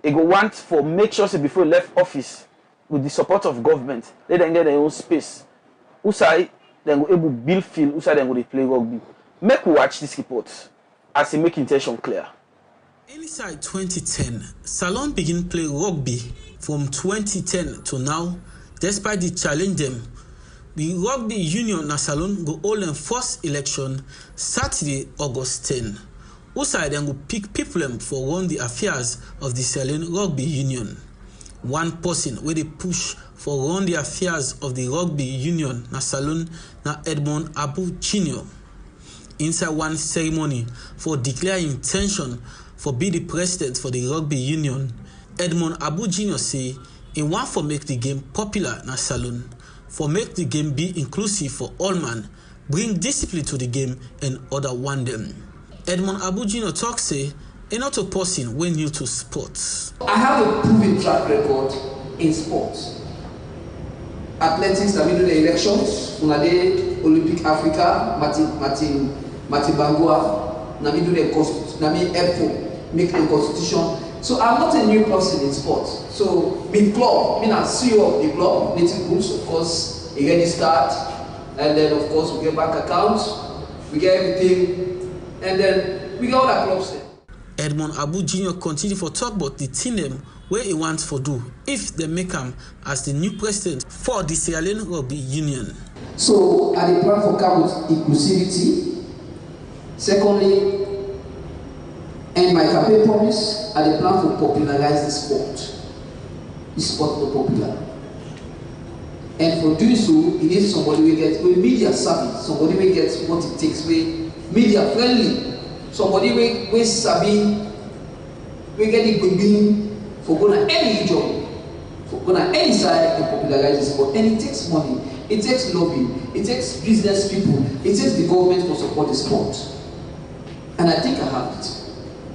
he go want for make sure say before he left office with the support of government, they then get their own space. Usai then go able build field outside them go dey play rugby. Make we watch this report as e make intention clear. Inside 2010, Salone begin play rugby. From 2010 to now, despite the challenge them, the rugby union na Salone go hold them first election Saturday, August 10. Outside them go pick people for run the affairs of the Salone Rugby Union. One person where they push for run the affairs of the rugby union na Salone na Edmond Abu Jr. Inside one ceremony for declare intention for be the president for the rugby union, Edmond Abu Jr. say he want for make the game popular na Salone, for make the game be inclusive for all man, bring discipline to the game and other one them. Edmond Abu Jr. talk say he not a person when new to sports. I have a proven track record in sports. Athletics, na me do the elections, una dey Olympic Africa, Martin Bangua, na me do the na me help make the constitution. So I'm not a new person in sports. So me club, me na CEO of the club, Native Groups, of course, a ready start, and then of course we get bank accounts, we get everything, and then we get all the clubs there. Edmond Abu Jr. continue for talk about the team them where he wants for do if they make him as the new president for the Sierra Leone Rugby Union. So I plan for inclusivity. Secondly, and my campaign promise, I plan to popularize the sport. The sport not popular. And for doing so, it needs somebody who gets media savvy, somebody who gets what it takes, media friendly, somebody who savvy, we get the good for going to any job, for going to any side and popularize the sport. And it takes money, it takes lobbying, it takes business people, it takes the government to support the sport. And I think I have it.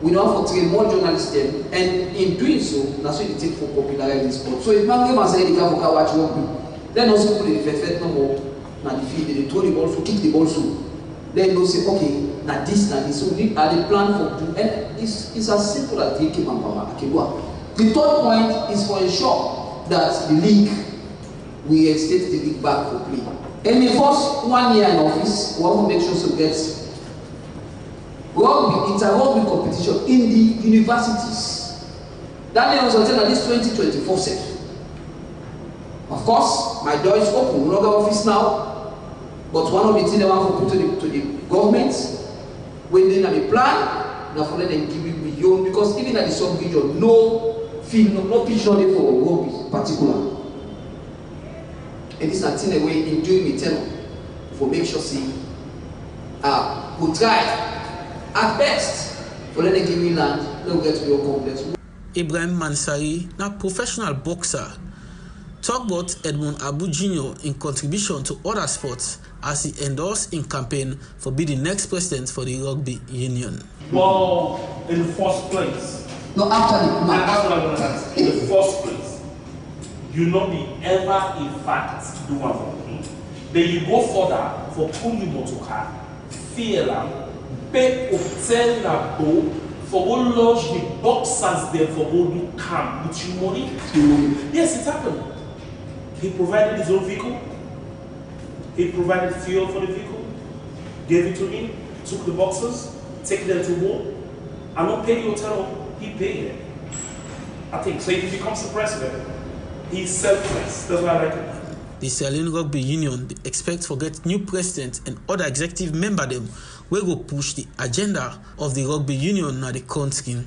We know how to train more journalists then, and in doing so, that's what it takes for popularizing the sport. So if man game say they can watch rugby, then also put the perfect no more na the field, they throw the ball, so kick the ball so. Then they'll say, okay, now this. So we are the plan for do, and it's as simple as taking manpower. The third point is for ensure that the league, we reinstate the league back for play. And the first 1 year in office, we want to make sure so gets rugby, inter-rugby competition in the universities. That means until at least 2024 set. Of course, my door is open. We don't have office now, but one of the things I want to put to the government, when they have a plan, now for them give it beyond, because even at the sub-region, no field, no pitch, not for rugby particular. And this is a way in doing it for make sure see we try at best for letting give me land, don't get to your complex. Ibrahim Mansari, now professional boxer, talk about Edmond Abu Jr. in contribution to other sports as he endorsed in campaign for being the next president for the rugby union. Well, in the first place. No, after the match. That's what I'm going to ask. In the first place, you not be ever in fact do one for me. Then you go further for pull you motor car, fear pay hotel na go for go lodge the boxers there for go do camp with you money. Yes, it happened. He provided his own vehicle. He provided fuel for the vehicle, gave it to me, took the boxers, take them to war. I'm not paying the hotel, he paid it. I think so. If he becomes the president, he's selfless. That's why I like it. The Sierra Leone Rugby Union expect to get new president and other executive member them will go push the agenda of the rugby union na the country.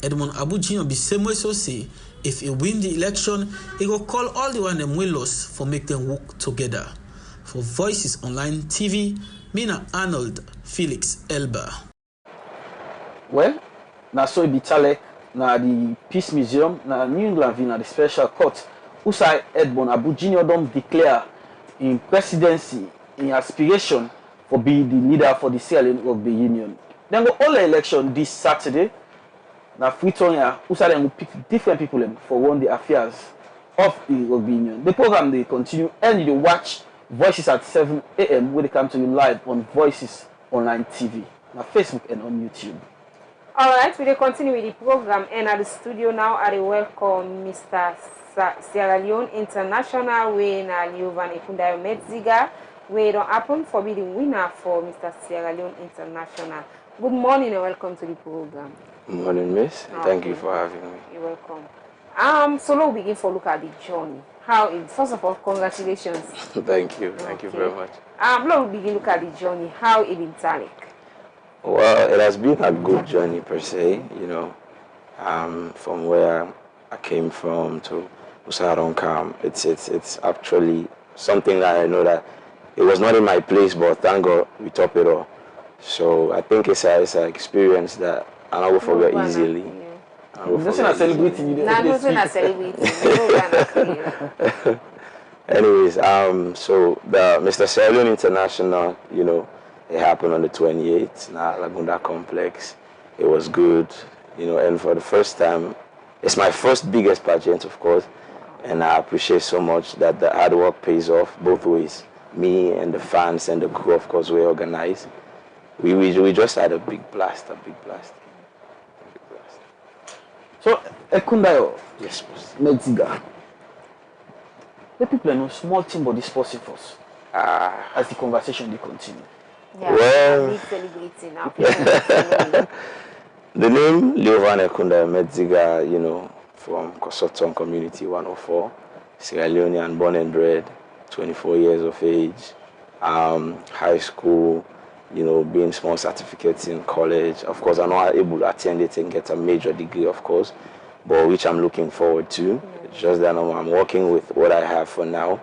Edmond Abu Jr. be same way so say if he win the election, he go call all the one them we lost for make them work together. For Voices Online TV, Mina Arnold, Felix Elba. Well, na so be tale na the Peace Museum na New England na the special court. Usai Edmond Abu Jr. don't declare in presidency in aspiration for being the leader for the Sierra Leone Rugby Union. Then go all the election this Saturday. Now Fritonia, Usai then will pick different people for run the affairs of the Rugby Union. The program they continue and you watch Voices at 7 a.m. where they come to you live on Voices Online TV, on Facebook and on YouTube. Alright, we will continue with the program and at the studio now I welcome Mr. Sierra Leone International Wayne Leovan Ekundayo Medziga We don't happen for be the winner for Mr. Sierra Leone International. Good morning and welcome to the program. Good morning, miss. Okay. Thank you for having me. You're welcome. So now we begin for look at the journey. First of all, congratulations. Thank you. Thank you very much. Now we begin look at the journey. How it been talik? Well, it has been a good journey per se, from where I came from to Usaronkam. It's actually something that I know that it was not in my place, but thank God we top it all. So I think it's an experience that I will forget easily. Anyways, so the Mr. Sierra Leone International, it happened on the 28th, now Lagunda Complex. It was good, and for the first time, it's my first biggest pageant, of course, and I appreciate so much that the hard work pays off both ways. Me and the fans and the crew, of course, we organized. We just had a big blast. So, Ekundayo, yes, boss. Medziga. The people know small thing but this possible for us. As the conversation they continue. Yeah, well, big celebrating now. The name LEONE Ekundayo Medziga, from Kosoton Community 104, Sierra Leonean, born and bred, 24 years of age, high school, being small certificates in college. Of course, I'm not able to attend it and get a major degree, of course, but which I'm looking forward to. It's just that I'm working with what I have for now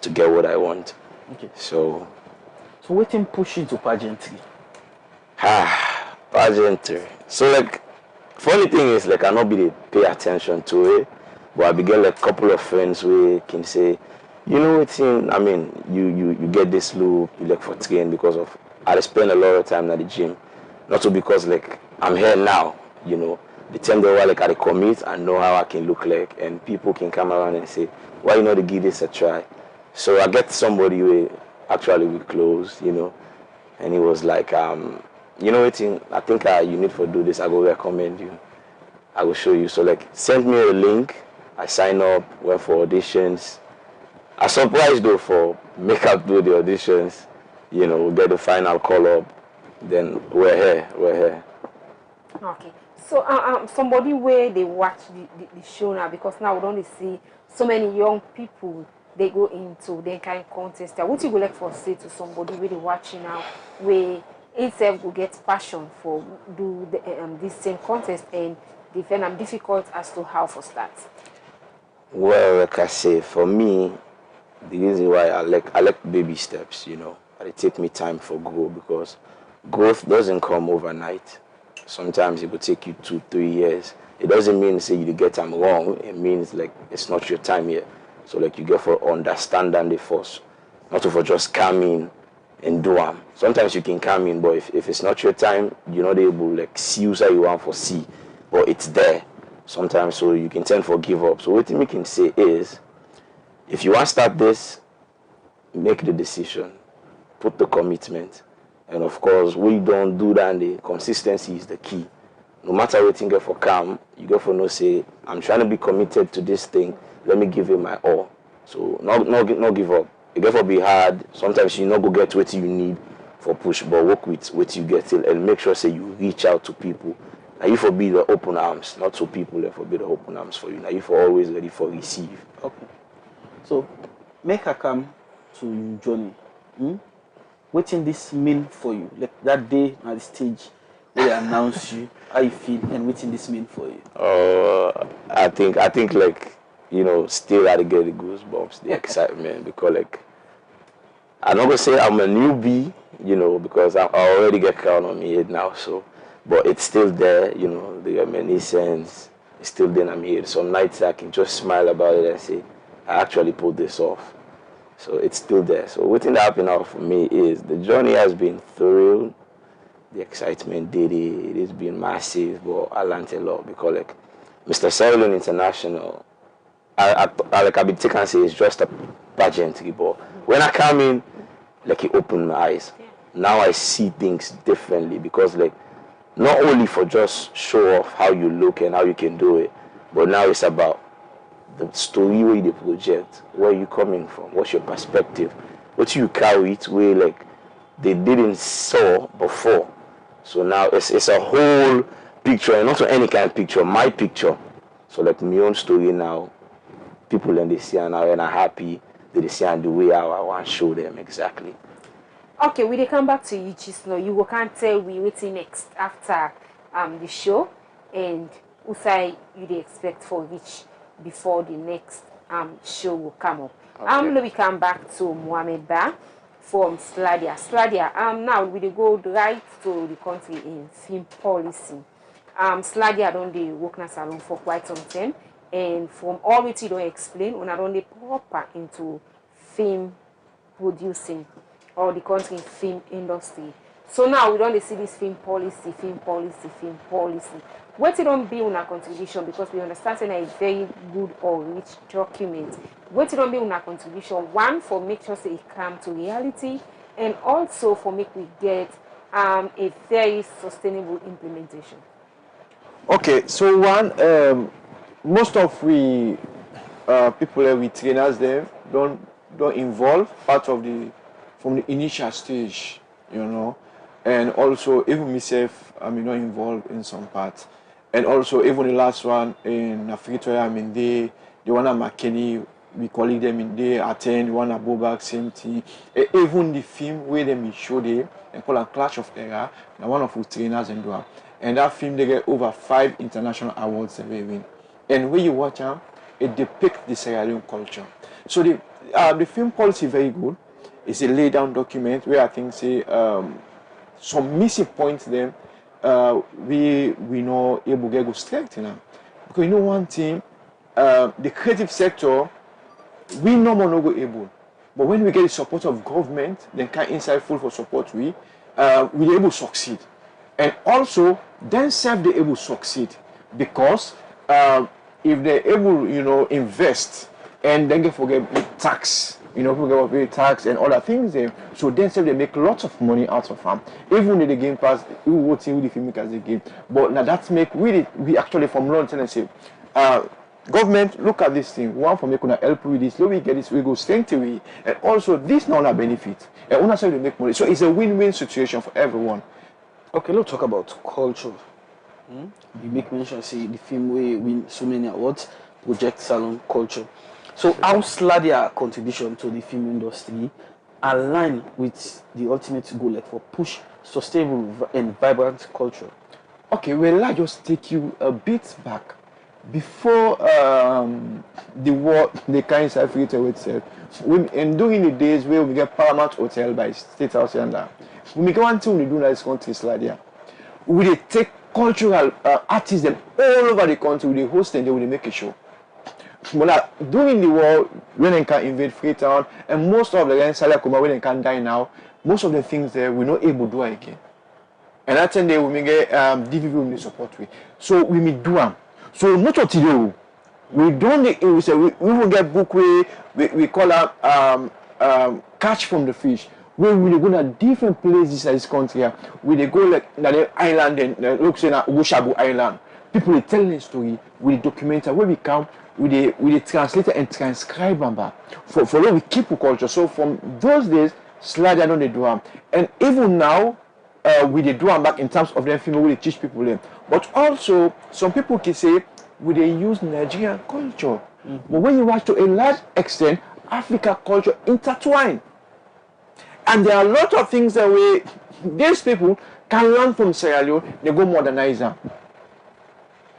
to get what I want. Okay. So what can push you to pageantry? Pageantry. So, funny thing is, I not be pay attention to it, but I began a couple of friends who can say, it's in, you get this loop, you look for train because of, I spend a lot of time at the gym. Not so because, I'm here now, the time they were, I commit and know how I can look like, and people can come around and say, why to give this a try? So I get somebody who actually we close, and he was like, it's in, I think you need to do this, I will recommend you. I will show you. So, send me a link, I sign up, went for auditions. I'm surprised though for makeup do the auditions, we get the final call up, then we're here. Okay. So somebody where they watch the show now, because now we don't see so many young people they go into the kind of contest. What you would like for say to somebody where they watching now where itself will get passion for do this same contest and defend difficult as to how for start? Well, like I say, for me, the reason why I like baby steps, it take me time for growth because growth doesn't come overnight. Sometimes it will take you 2-3 years. It doesn't mean say you get them wrong. It means it's not your time yet. So you get for understanding the force, not to for just come in and do them. Sometimes you can come in, but if it's not your time, you're not able see you say you want for see, but it's there. Sometimes so you can tend to give up. So what we can say is, if you want to start this, make the decision, put the commitment, and of course we don't do that. And the consistency is the key. No matter what you get for come, you get for no say I'm trying to be committed to this thing. Let me give it my all. So not give up. It get for be hard. Sometimes you not go get what you need for push, but work with what you get till and make sure say you reach out to people. Now you for be the open arms, not so people that for be the open arms for you. Now you for always ready for receive. Okay. So make her come to you, Johnny. What in this mean for you? That day at the stage where they announce you, how you feel, and what in this mean for you? I think still I get the goosebumps, the excitement, because I'm not gonna say I'm a newbie, because I already get crown on me head now, so but it's still there, the reminiscence is still there in my head. Some nights I can just smile about it and say, I actually pulled this off. So it's still there. So what that happened now for me is the journey has been thrill, the excitement did it. It has been massive, but I learned a lot because Mr. Sierra Leone International, I been taken and say it's just a pageantry, but when I come in, it opened my eyes. Now I see things differently because not only for just show off how you look and how you can do it, but now it's about the story where you project, where you coming from, what's your perspective, what you carry it where like they didn't saw before. So now it's a whole picture, and not any kind of picture, my picture. So like my own story now, people and they see and are happy, they see and the way I want to show them exactly. Okay, we dey come back to you just now. You can't tell we waiting next after the show, and usai you dey expect for reach before the next show will come up. Okay. We come back to Mohammed Ba from SLAEDA. SLAEDA, now we dey go right to the country in film policy. SLAEDA don dey work na salon for quite some time, and from all what you don't explain, una don dey proper into film producing or the country film industry. So now we don't see this film policy. What it don't be una contribution, because we understand it's a very good or rich document. What it don't be una contribution, one, for make sure say it come to reality, and also for make we get a very sustainable implementation. Okay, so one, most of we people that we trainers them don't involve part of the from the initial stage, you know, and also even myself, I'm not involved in some parts, and also even the last one in Africa, I mean the one at McKinney, we colleague them in they attend, one at Bobak, same thing. Even the film where them show them and call a Clash of Era, now one of our trainers and do, and that film they get over 5 international awards they win. And when you watch them, it depicts the Sierra Leone culture. So the film policy very good. It's a laid down document where I think say some missing points them we know able to get strength in them. Because you know one thing, the creative sector we no more no go able. But when we get the support of government, then can inside full for support we able to succeed. And also then self they able to succeed because if they're able, you know, invest and then they forget tax. You know, people get pay tax and other things there. So then say they make lots of money out of them. Even in the game pass, we voting with the filmmakers again. But now that's make we actually from London and say, government look at this thing. One for making help with this. Let we get this, we go strength away. And also this not a benefit. And on side they make money. So it's a win-win situation for everyone. Okay, let's talk about culture. You make mention say the film we win so many awards, project salon culture. So how SLAEDA contribution to the film industry align with the ultimate goal like for push sustainable and vibrant culture? Okay, well I just take you a bit back. Before the war, the kind of Africa itself, and during the days where we get Paramount Hotel by State House and that, we make one thing we do in this country SLAEDA. We take cultural artists them all over the country, we host and they will make a show. But during the war, when they can invade Freetown, and most of the Salah Kuma when they can die now, most of the things there we're not able to do again. And that time they will make DVV will support we. So we may do them. So not what to do. We don't we say we will get book we call it catch from the fish. Where we go to different places in this country. We they go like the island and look say na Ugoshabu Island. People they tell the story, we document where we come. We translate and transcribe them back for where we keep the culture. So from those days, SLAEDA don't they do them, and even now we they do them back in terms of them film we teach people them. But also some people can say we they use Nigerian culture, but when you watch to a large extent, Africa culture intertwined, and there are a lot of things that these people can learn from Sierra Leone. They go modernize them.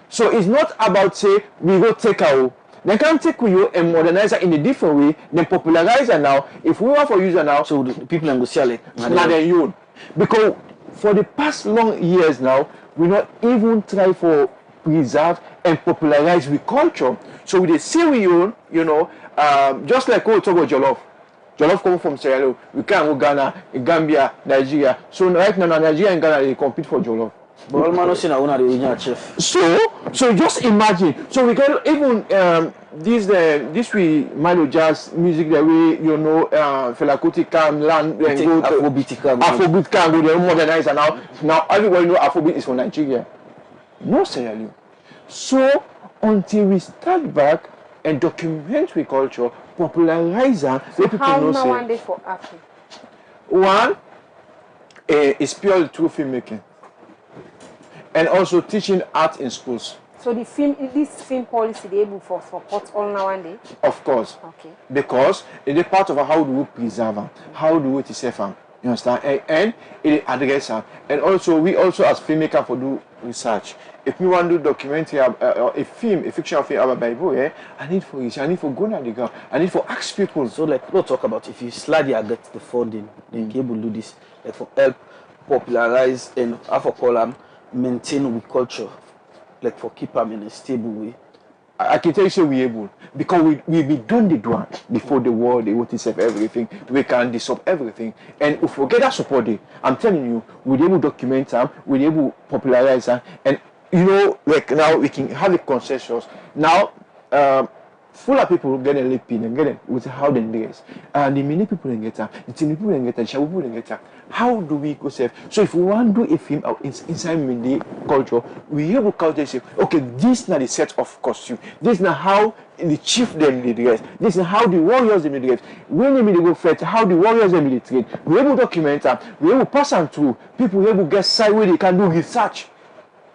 So it's not about say we go take our. They can take you and modernize it in a different way. Then popularize it now. If we want for user now, so the people can go sell it. Not their own. Because for the past long years now, we not even try for preserve and popularize the culture. So we say we own, you know, just like we talk about Jollof. Jollof come from Sierra Leone. We can't go Ghana, Gambia, Nigeria. So right now Nigeria and Ghana they compete for Jollof. But all man say na una the original chef. So just imagine. So we can even this we Milo jazz music that we Fela Kuti can learn and go to Afrobeat can go there modernize and now everybody know Afrobeat is from Nigeria. No Sierra Leone. So until we start back and document we culture, popularize am, let people How know now say one day for Africa? one is purely through filmmaking and also teaching art in schools. So this film policy they able for support all now one day? Of course. Okay. Because it is part of how do we preserve them, how do we save them. You understand? And it address them. And also we also as filmmakers for do research. If we want to do documentary a film, a fictional film about Bible, yeah, I need for research, I need for go on the ground, I need for ask people. So like we'll talk about if you SLAEDA get the funding, then able to do this, like for help popularize and how for call them maintain we culture, like for keep them in a stable way. I can tell you say we able because we done the one before the war, they want to save everything, we can dissolve everything. And if we get that support, I'm telling you, we're able to document them, we're able to popularize them, and you know, like now we can have a consensus. Now, full of people get a lip in and get it with how they dress. And the many people get that, the teeny people get that, shallow people get that. How do we go save? So if we want to do a film inside Mindi culture, we have to culture say, okay, this is not the set of costume. This is not how the chief them they dress. This is how the warriors they dress. When they go fight, how the warriors they train. We able to document that. We able to pass on through. People able to get side where they can do research.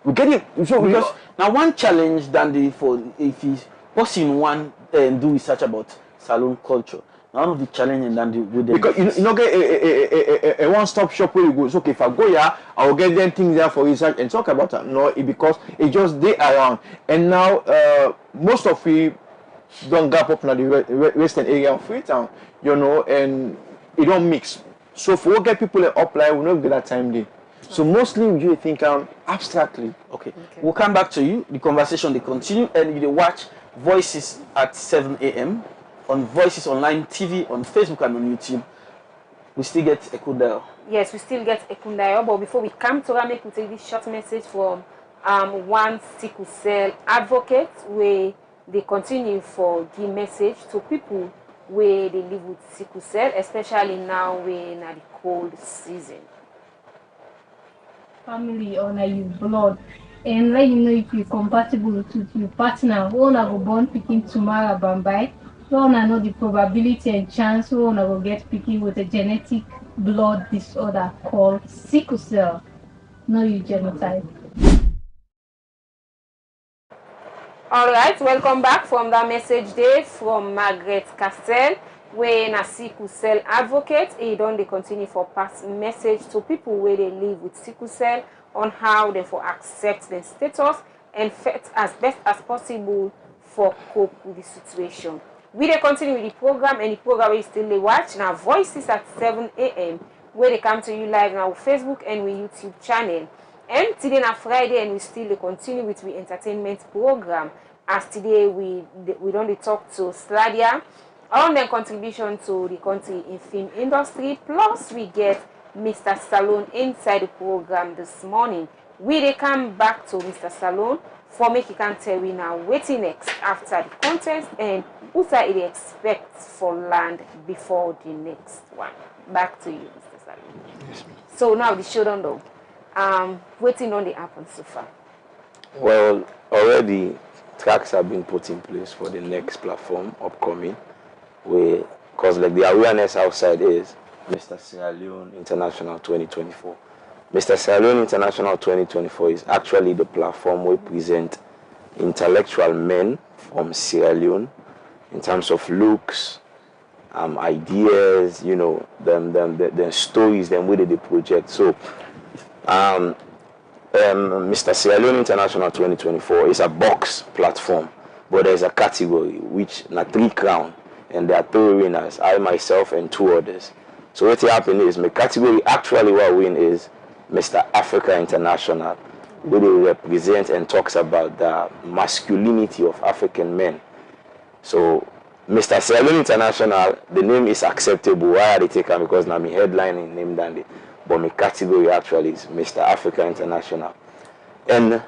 We get it. So because now one challenge than the for if he's person one and do research about salon culture. Now one of the challenging than the with them because you know get a one-stop shop where you go. So okay, if I go here, I will get them things there for research and talk about it. No, because it just they around. And now most of we don't gap up in the western area of Freetown, you know, and it don't mix. So if we get people apply, we don't get that time there. So mostly you think abstractly. Okay. We'll come back to you. The conversation they continue and you watch Voices at 7 a.m. on Voices Online TV, on Facebook and on YouTube. We still get Ekundayo. Yes, we still get Ekundayo, but before we come to that, make we take this short message from one sickle cell advocate where they continue for give message to people where they live with sickle cell, especially now we're in the cold season. Family honor you blood and let you know if you're compatible to your partner. Wanna go born picking tomorrow Bambai. Wanna know the probability and chance wanna go get picking with a genetic blood disorder called sickle cell. Know your genotype. Alright, welcome back from that message day from Margaret Castell. When a sickle cell advocate, he don't they continue for pass message to people where they live with sickle cell on how they for accept the status and fight as best as possible for cope with the situation. We they continue with the program and the program is still they watch now Voices at 7 a.m. where they come to you live now Facebook and we YouTube channel. And today na Friday and we still they continue with the entertainment program. As today we don't talk to SLAEDA on their contribution to the country in film industry. Plus, we get Mr. Salone inside the program this morning. We they come back to Mr. Salone for make he can tell we now waiting next after the contest and what he expects for land before the next one. Back to you, Mr. Salone. Yes, so now the show don't know. Waiting on the happen so far. Well, already tracks have been put in place for the next platform upcoming. Because like the awareness outside is Mr. Sierra Leone International 2024. Mr. Sierra Leone International 2024 is actually the platform we present intellectual men from Sierra Leone in terms of looks, ideas, you know, the stories, them with the project. So Mr. Sierra Leone International 2024 is a box platform, but there's a category which na 3 crown. And there are 3 winners, I, myself, and 2 others. So what happened is, my category actually what win is Mr. Africa International, where they represent and talks about the masculinity of African men. So Mr. Sierra Leone International, the name is acceptable. Why are they taken? Because now my headline is named Dandy. But my category actually is Mr. Africa International. And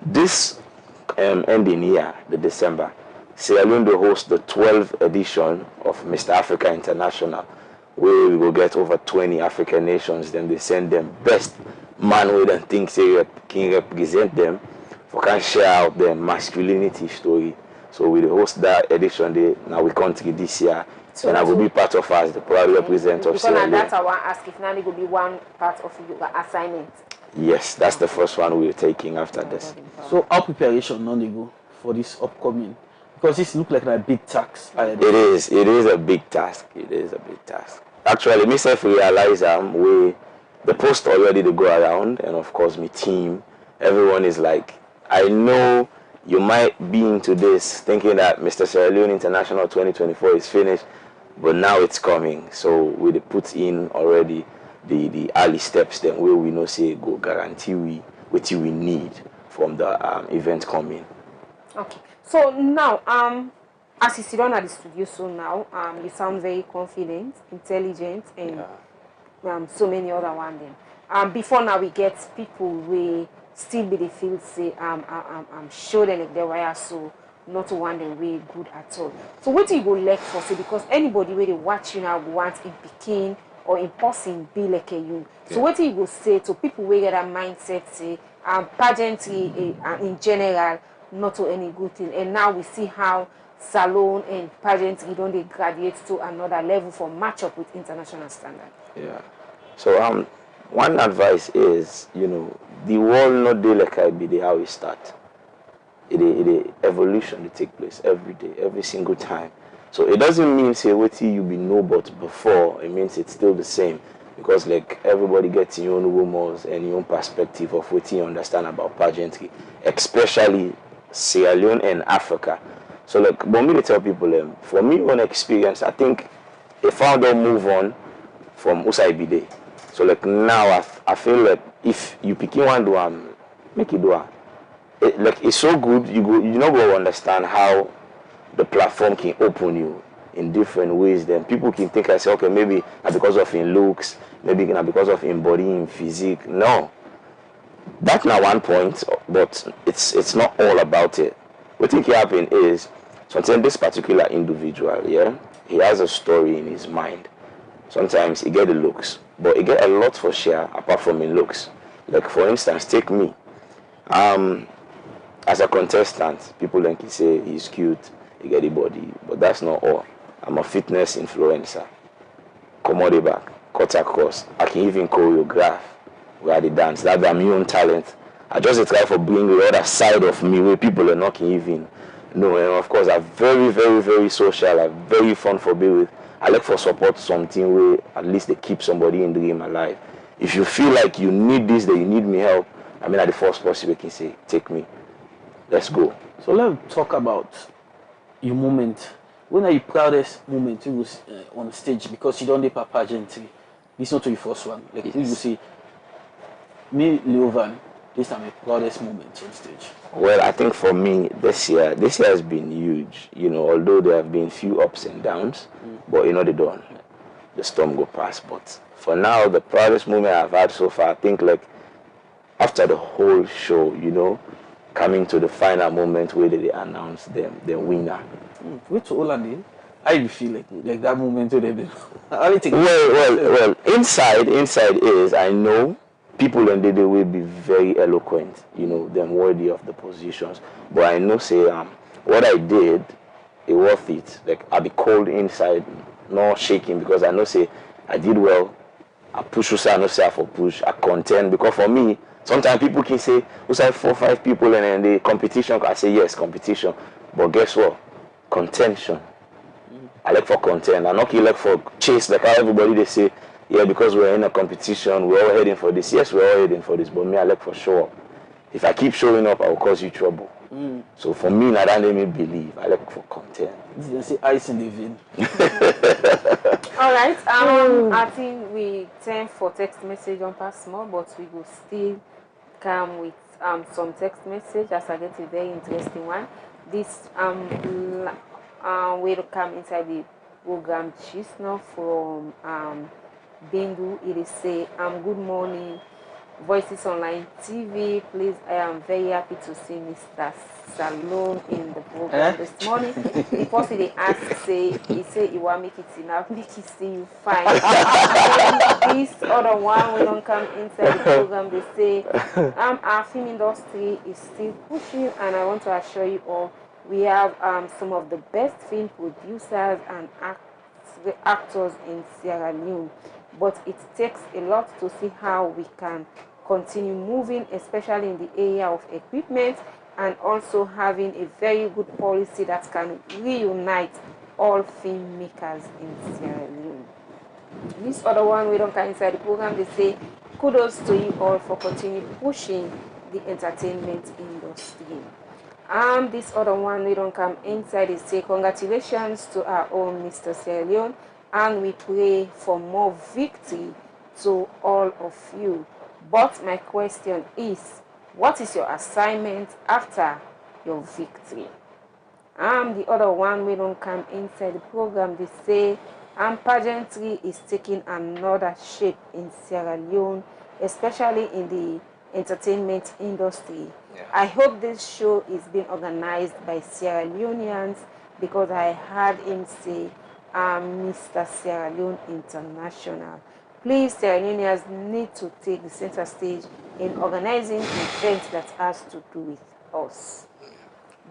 this ending year, the December, Sierra Leone will host the 12th edition of Mr. Africa International, where we will get over 20 African nations. Then they send them best man who then thinks they can represent them, for can share out their masculinity story. So we host that edition day. Now we country this year. So and I will be part of us, the proud representative of because Sierra Leone. that's I want to ask if now it will be one part of your assignment. Yes, that's the first one we're taking after this. So our preparation non dey go for this upcoming, because this look like a big task. It is a big task. It is a big task. Actually, myself realize we the post already to go around, and of course my team, everyone is like, I know you might be into this thinking that Mr. Sierra Leone International 2024 is finished, but now it's coming. So we put in already the early steps then where we know say go guarantee what we need from the event coming. Okay. So now as you sit down at the studio so now you sound very confident, intelligent, and so many other ones then. Before now we get people we still be the field say I'm sure that like they were so not one them way good at all. So what do you go like for say, because anybody where they watch you now want in Peking or in person be like a you. So what do you go say to people where get that mindset say pageantry in general not to any good thing, and now we see how salon and pageantry don't they graduate to another level for match up with international standard. Yeah. So one advice is, the world not day like I be the how it start. It evolution to take place every day, every single time. So it doesn't mean say what you be know but before, it means it's still the same. Because like everybody gets your own rumors and your own perspective of what you understand about pageantry, especially Sierra Leone and Africa. So like when me tell people for me own experience, I think if I don't move on from Usaibide. So like now I feel like if you pick one do make it do like it's so good you not go understand how the platform can open you in different ways. Then people can think I say okay maybe not because of in looks, maybe not because of in body, in physique. No. That's not one point, but it's not all about it. What think happen is sometimes this particular individual, he has a story in his mind. Sometimes he get the looks, but he get a lot for share apart from in looks. Like for instance, take me. As a contestant, people then can say he's cute, he get the body, but that's not all. I'm a fitness influencer. Commodity back, cut across. I can even choreograph where the dance. That's my own talent. I just try for bring the other side of me where people are not can even know. And of course, I'm very, very, very social. I'm very fun for be with. I like for support something where at least they keep somebody in the game alive. If you feel like you need this, that you need me help, I mean, at the first person we can say, take me. Let's go. So let's talk about your moment. When are your proudest moment you was on stage because you don't do pageantry? This is not your first one. Like you say, me, LEONE, this is my proudest moment on stage. Well, I think for me, this year has been huge. Although there have been few ups and downs, but they don't. The storm go past. But for now, the proudest moment I've had so far, I think like after the whole show, coming to the final moment where they announce them the winner. Which Holland? How you feel like that moment where they well, inside is I know people and they will be very eloquent, them worthy of the positions. But I know say what I did, it worth it. Like I'll be cold inside, not shaking because I know say I did well. I push you say I know say I for push, I contend because for me, sometimes people can say, who's like 4 or 5 people and then the competition, I say yes, competition. But guess what? Contention. I like for content. I not like for chase, like how everybody they say, yeah, because we're in a competition, we're all heading for this. Yes, we're all heading for this, but me, I like for show up. If I keep showing up, I will cause you trouble. So for me, not that let me believe. I like for content. You say ice in the vein. All right. I think we turn for text message on pass small, but we will still come with some text message as I get a very interesting one. This will come inside the program cheese now from Bindu. It is say good morning Voices Online TV. Please, I am very happy to see Mr. Salone in the program this morning. The person they ask he say you want make it enough, make it see you fine. This other one we don't come inside the program. They say our film industry is still pushing, and I want to assure you all We have some of the best film producers and actors in Sierra Leone, but it takes a lot to see how we can continue moving, especially in the area of equipment, and also having a very good policy that can reunite all filmmakers in Sierra Leone. This other one we don't come inside the program, they say kudos to you all for continuing pushing the entertainment industry. This other one we don't come inside, they say congratulations to our own Mr. Sierra Leone, and we pray for more victory to all of you. But my question is, what is your assignment after your victory? The other one we don't come inside the program, they say pageantry is taking another shape in Sierra Leone, especially in the entertainment industry. Yeah. I hope this show is being organized by Sierra Leoneans, because I heard him say Mr. Sierra Leone International. Please, Sierra Leoneans need to take the center stage in organizing events that has to do with us.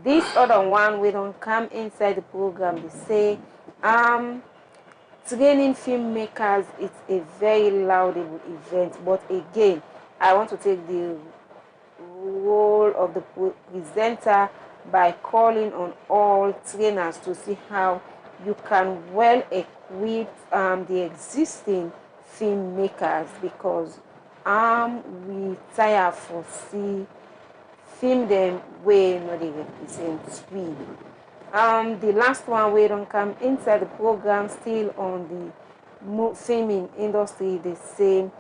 This other one, we don't come inside the program, they say training filmmakers is a very laudable event, but again, I want to take the role of the presenter by calling on all trainers to see how you can well equip the existing filmmakers, because we tire for see film them way not they represent we. The last one we don't come inside the program, still on the filming industry, they say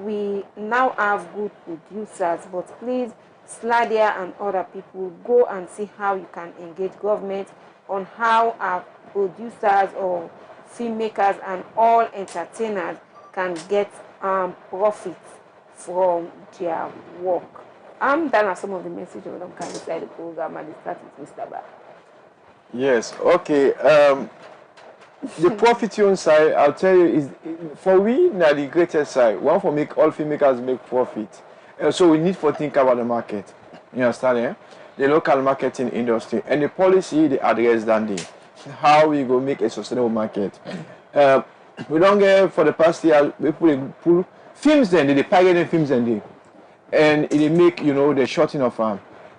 we now have good producers, but please, SLAEDA and other people, go and see how you can engage government on how our producers or filmmakers and all entertainers can get profits from their work. That are some of the messages we don't come inside the program, and start with Mr. Ba. Yes, okay. The profit side, I'll tell you, is for we now the greatest side. One for make all filmmakers make profit. So we need to think about the market. You understand? Eh? The local marketing industry and the policy they address that day. How we go make a sustainable market. We don't get for the past year we pull films then they package films and they make the shorting of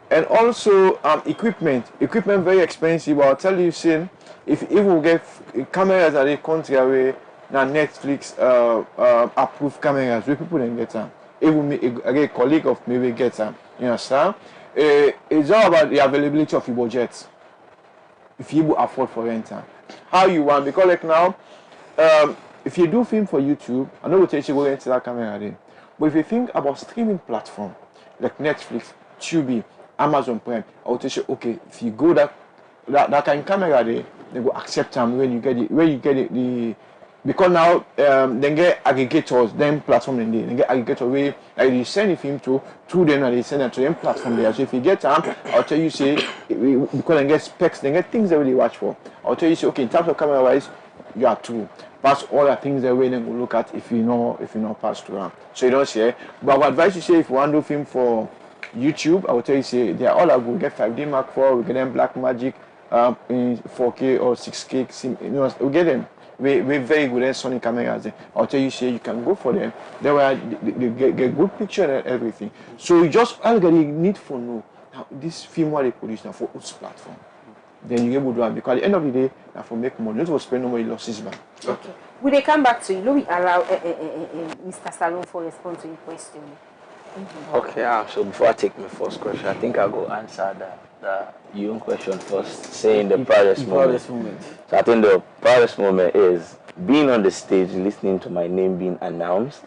and also equipment very expensive. But I'll tell you soon, if we get cameras at the country away now Netflix approved cameras, we people then get them. If we get a colleague of maybe get them, you understand? It's all about the availability of your budget. If you afford for rent, how you want, because like now, if you do film for YouTube, I know we'll tell you go rent that camera there. But if you think about streaming platform like Netflix, Tubi, Amazon Prime, I will tell you, okay, if you go that kind of camera there, they will accept them when you get it, because now they get aggregators, then platform in there. They get aggregator where like you send the film to them and they send it to them platform there. So if you get them, I'll tell you say because they get specs, they get things that really watch for. I'll tell you say okay, in terms of camera wise, you are true. Pass all the things that we then will look at if you know pass through them. So you don't say. But I would advise you say if you want to do film for YouTube, I will tell you say they are all I will get 5D Mark IV, we get them Black Magic in 4K or 6K, we get them. We're very good at Sony cameras. I'll tell you, say you can go for them. They get good picture and everything. So you just all you need for know now this film what they produce now for which platform. Then you able to do it, because at the end of the day, now for make money, not to spend no more losses back. Okay. Will they come back to you? Let me allow Mr. Salon for response to your question. Okay, so before I take my first question, I think I'll go answer the young question first, saying the proudest moment. So I think the proudest moment is being on the stage, listening to my name being announced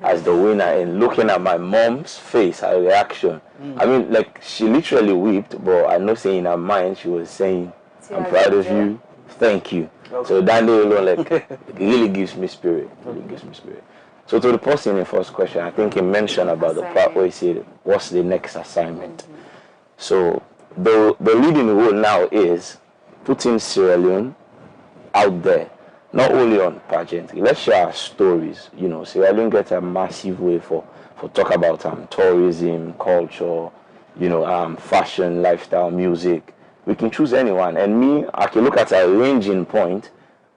as the winner and looking at my mom's face, her reaction. I mean, like, she literally wept, but I know saying in her mind, she was saying, I'm proud of you, thank you. Okay. So that day alone, like, it really gives me spirit. So to the person in the first question, I think he mentioned about the part where he said, what's the next assignment? So the leading role now is putting Sierra Leone out there, not only on pageantry. Let's share our stories. Sierra Leone gets a massive way for talk about tourism, culture, fashion, lifestyle, music. we can choose anyone. And me, I can look at a ranging point.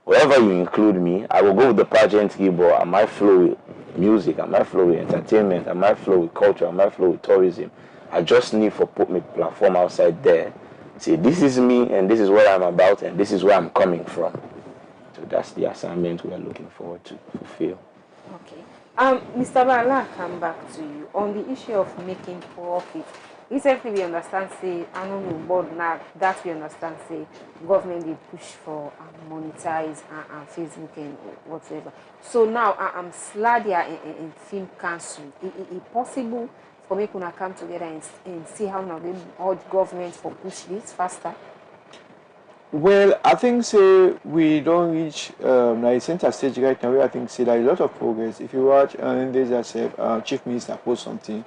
Wherever you include me, I will go with the pageantry, but I might flow with music, I might flow with entertainment, I might flow with culture, I might flow with tourism. I just need to put my platform outside there. Say, this is me, and this is what I'm about, and this is where I'm coming from. So that's the assignment we are looking forward to fulfill. Okay. Mr. Bala, come back to you on the issue of making profit. Recently, we understand, say, I don't know, but now that we understand, say, government they push for monetize Facebook and whatever. So now, SLAEDA and Film Council, it possible for me to come together and see how now they urge government for push this faster? Well, I think say we don't reach like center stage right now. Where I think say there is a lot of progress. If you watch there's a Chief Minister post something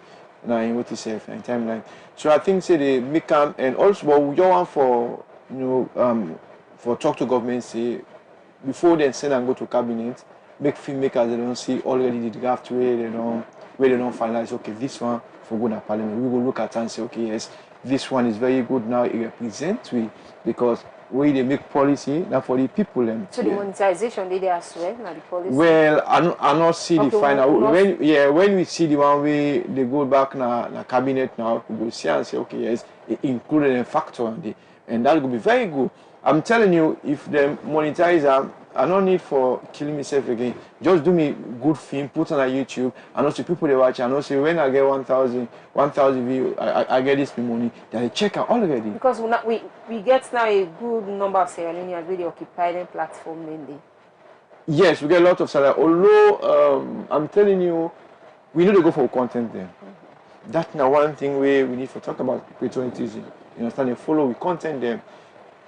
now in what he said in timeline. So I think say they make them, and also what we don't want for for talk to government say before they send and go to cabinet, make filmmakers they don't see already the draft where they don't finalize. Okay, this one for good at parliament. We will look at and say okay, yes, this one is very good now. It represents we because where they make policy now for the people. So the monetization they as well, now the policy. Well, I not see the final. When we see the one way they go back na cabinet now, we will see and say okay, yes, it included a factor on the, and that will be very good. I'm telling you, if they monetize, I don't need for killing myself again. Just do me good film, put on a YouTube, and also people they watch, and also when I get 1,000 views, I get this money. They check out already. Because we get now a good number of Sierra Leoneans really occupying the platform mainly. Yes, we get a lot of salary. Although I'm telling you, we need to go for content then. That's now one thing we need to talk about patriotism. You understand? You follow with content them.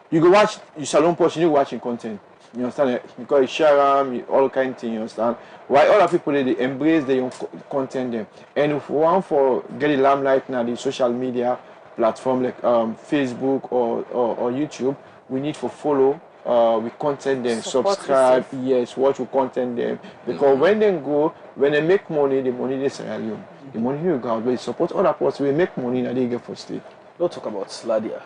You go watch your salon post, you need watching content. You understand? Because you share them, all kind of things, you understand? Why other people they embrace their content them. And if we want for get the limelight now, the social media platform like Facebook or YouTube, we need to follow we content them, subscribe, yes, watch we content them. Because when they make money, the money they Sierra Leone. The money you go out, but support other parts, we make money and they get for state. Don't talk about SLAEDA.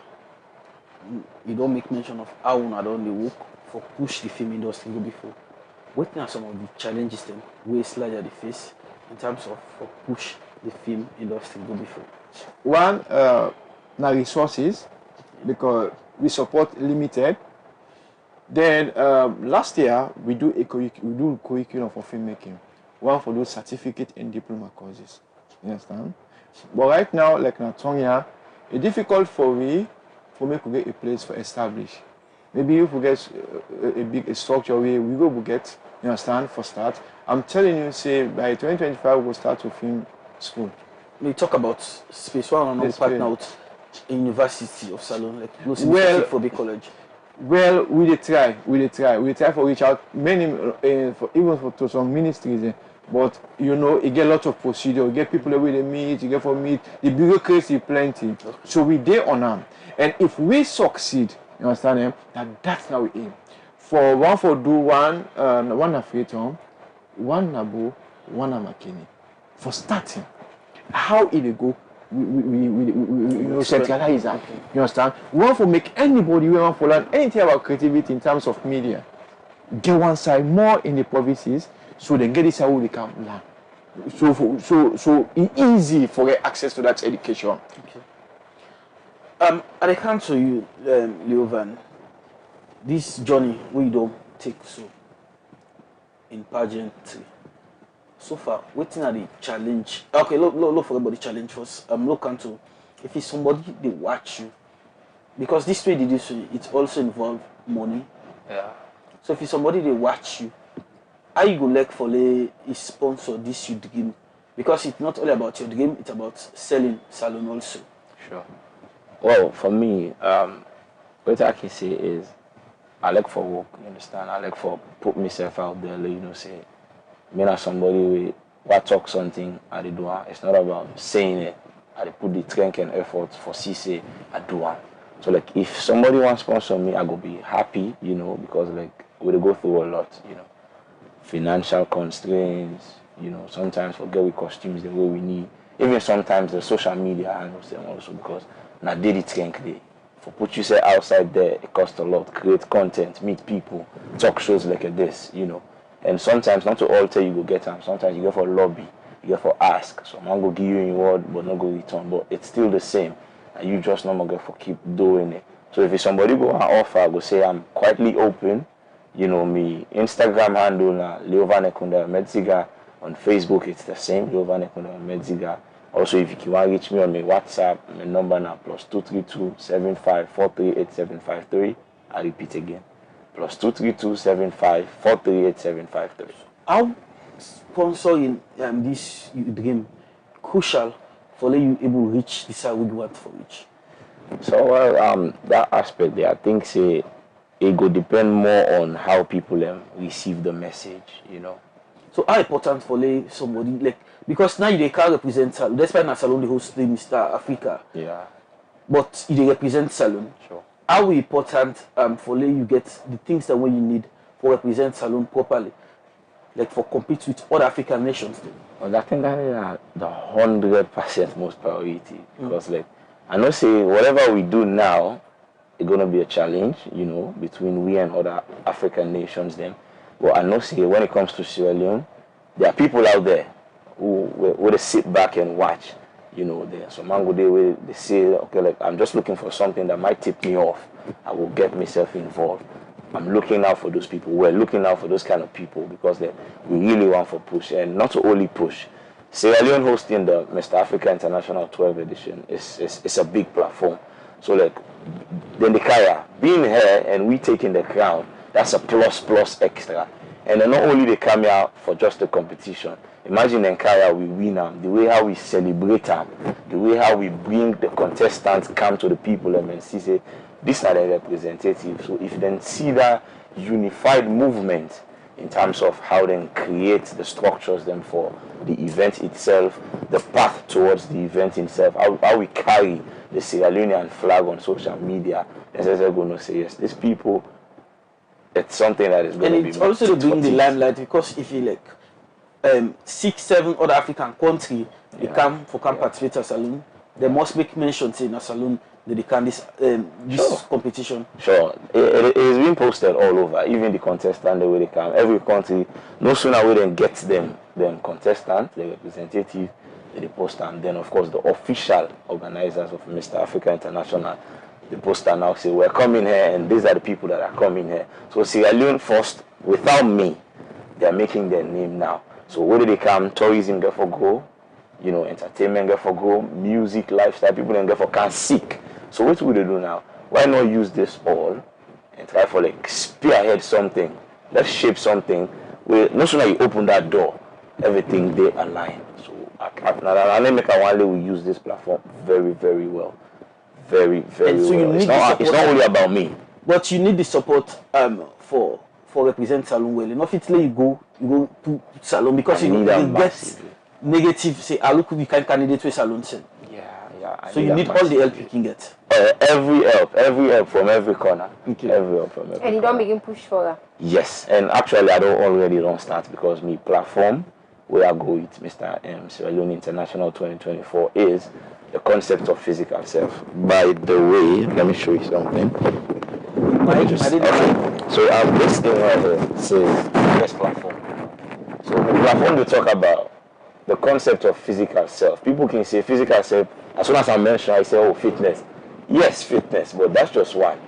You don't make mention of how I don't work for push the film industry go before. What are some of the challenges then where SLAEDA they face in terms of for push the film industry go before? One, now resources, because we support limited. Then last year we do curriculum for filmmaking. One for those certificate and diploma courses. You understand? But right now, like Natonia, it's difficult for me to get a place for establish. Maybe if we get a big structure we go get, you understand, for start. I'm telling you, say by 2025 we'll start to film school. We talk about space. One on partner with University of Salon, like close for big college. Well, we try for reach out many to some ministries. But you know, you get a lot of procedure, you get people that we meet, you get for meet, the bureaucracy plenty. So we there on them. And if we succeed, you understand that's how we aim. For one a Freetown, one Nabo, one a McKinney. For starting, how it go, we centralize that. You understand? We want to make anybody, we want to learn anything about creativity in terms of media. Get one side more in the provinces. So they get this how they can learn. So it's easy for get access to that education. Okay. I come to you, LEONE. This journey we don't take so in pageantry. So far, waiting at the challenge. Okay, look forget about the challenge first. Look into if it's somebody they watch you, because this way they do so, it also involves money. Yeah. So if it's somebody they watch you, how you go like for a sponsor this your dream? Because it's not only about your dream, it's about selling salon also. Sure. Well, for me, what I can say is I like for work, you understand? I like for put myself out there, you know, say me not somebody who talk something I do. It's not about saying it. I put the strength and effort for say I do. So like if somebody wants to sponsor me, I go be happy, you know, because like we go through a lot, you know. Financial constraints, you know, sometimes forget with costumes the way we need. Even sometimes the social media handles them also because now daily strength they For put yourself outside there, it costs a lot. Create content, meet people, talk shows like this, you know. And sometimes, not to all tell you go get them. Sometimes you go for lobby, you go for ask. Someone go give you a reward, but not go return. But it's still the same. And you just not go for keep doing it. So if it's somebody go and offer, I go say I'm quietly open. You know, me Instagram handle LEONE Medziga. On Facebook, it's the same, LEONE Medziga. Also, if you want to reach me on my WhatsApp, my number now +232 7543 8753. I repeat again, +232 7543 8753. How sponsoring this dream crucial for you able to reach the side we want for reach? So well, that aspect there, I think say it go depend more on how people receive the message, you know. So how important for somebody like, because now they can't represent Salone, despite not Salone the host Mr. Africa. Yeah. But they represent Salone. Sure. How important for you get the things that when you need for represent Salone properly, like for compete with other African nations? Well, I think that is the 100% most priority, because like I know say whatever we do now, it's gonna be a challenge, you know, between we and other African nations then. But I know say when it comes to Sierra Leone, there are people out there who will sit back and watch, you know. There some mango day where they say, okay, like I'm just looking for something that might tip me off. I will get myself involved. I'm looking out for those people. We're looking out for those kind of people because we really want for push, and not to only push. Sierra Leone hosting the Mr. Africa International 12 edition is a big platform. So like then the Kaya being here and we taking the crown, that's a plus extra. And then not only they come out for just the competition. Imagine in Kaya we win them, the way how we celebrate them, the way how we bring the contestants come to the people and see say these are the representatives. So if they see that unified movement in terms of how they create the structures them for the event itself, the path towards the event itself, how we carry the Sierra Leonean flag on social media, they're going to say yes, these people, it's something that is going to be. And it's also to bring the limelight, because if you like 6, 7 other African countries, they come participate in a Salone, they must make mention in a Salone that they can this competition. Sure, it is being posted all over, even the contestant, the way they come. Every country, no sooner we then get them contestant, the representative, they post, and then of course the official organizers of Mr. Africa International, the poster now say we're coming here and these are the people that are coming here. So Sierra Leone first, without me, they are making their name now. So where do they come? Tourism get for go, you know, entertainment get for go, music, lifestyle, people then get for can seek. So what will they do now? Why not use this all and try for like spearhead something? Let's shape something where no sooner you open that door, everything they align. So I make a one we use this platform very, very well. Very, very and so well. It's not only about me. But you need the support for represent Salone well. Enough it's like you go to Salone because you get negative say I look we can candidate to Salone. Yeah. So you need all the help you can get. Every help from every corner. Okay. Every help from every corner. And you don't make him push for that? Yes, and actually I don't start because my platform where I go with Mr. Sierra Leone International 2024 is the concept of physical self. By the way, let me show you something. So this thing right here says this platform. So the platform they talk about the concept of physical self. People can say physical self, as soon as I mention, I say, oh, fitness. Yes, fitness, but that's just one.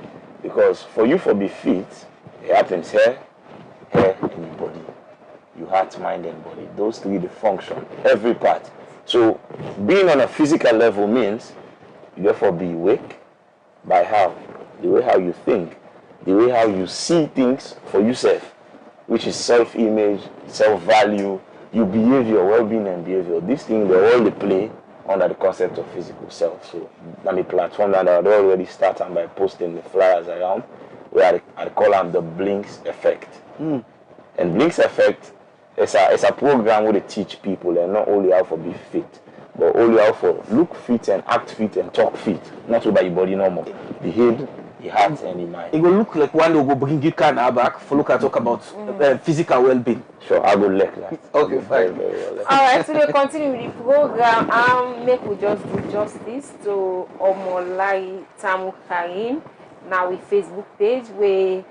Because for you to be fit, it happens here, and body. You heart, mind, and body. Those three, the function, every part. So being on a physical level means you therefore be awake by how? The way how you think, the way how you see things for yourself, which is self-image, self-value, your behavior, well-being and behavior. These things, they all play under the concept of physical self. So let me platform that I already started by posting the flyers around, where I call them the Blinks Effect. And Blinks Effect, it's a program where they teach people and not only how to be fit, but only how to look fit and act fit and talk fit. Not about your body no more. Behave, the heart and the mind. It will look like one will go bring you can back for look at talk about physical well-being. Sure, I will like that. Okay, fine. All right, so we continue with the program. Make we just do justice to Omolai Tamu Karim. Now with Facebook page where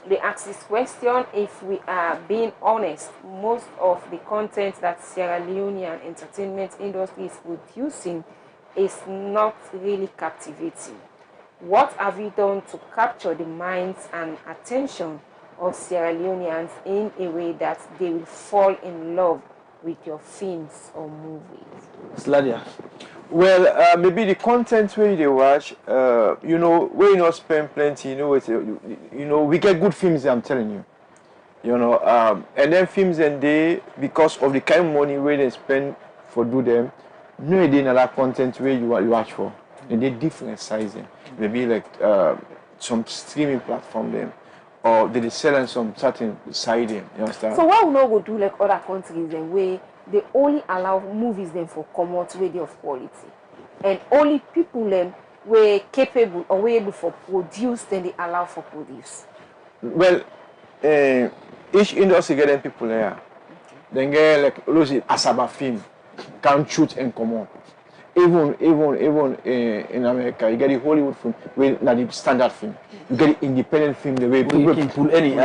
they ask this question: if we are being honest, most of the content that Sierra Leonean entertainment industry is producing is not really captivating. What have you done to capture the minds and attention of Sierra Leoneans in a way that they will fall in love with your films or movies? SLAEDA. Well, maybe the content where they watch, you know, where you not spend plenty, you know, we get good films, I'm telling you. You know, and then films and they, because of the kind of money where they spend for do them, no idea another content where you watch for. And they different sizing. Maybe like some streaming platform them, or they sell on some certain siding. You understand? So why we not go do like other countries then where they only allow movies then for commerce way of quality, and only people then were capable or were able for produce then they allow for produce? Well, each industry get them people there. Okay. Then get like those Asaba film can shoot and come on. Even in America, you get the Hollywood film, where not the standard film. You get the independent film, the way people can pull any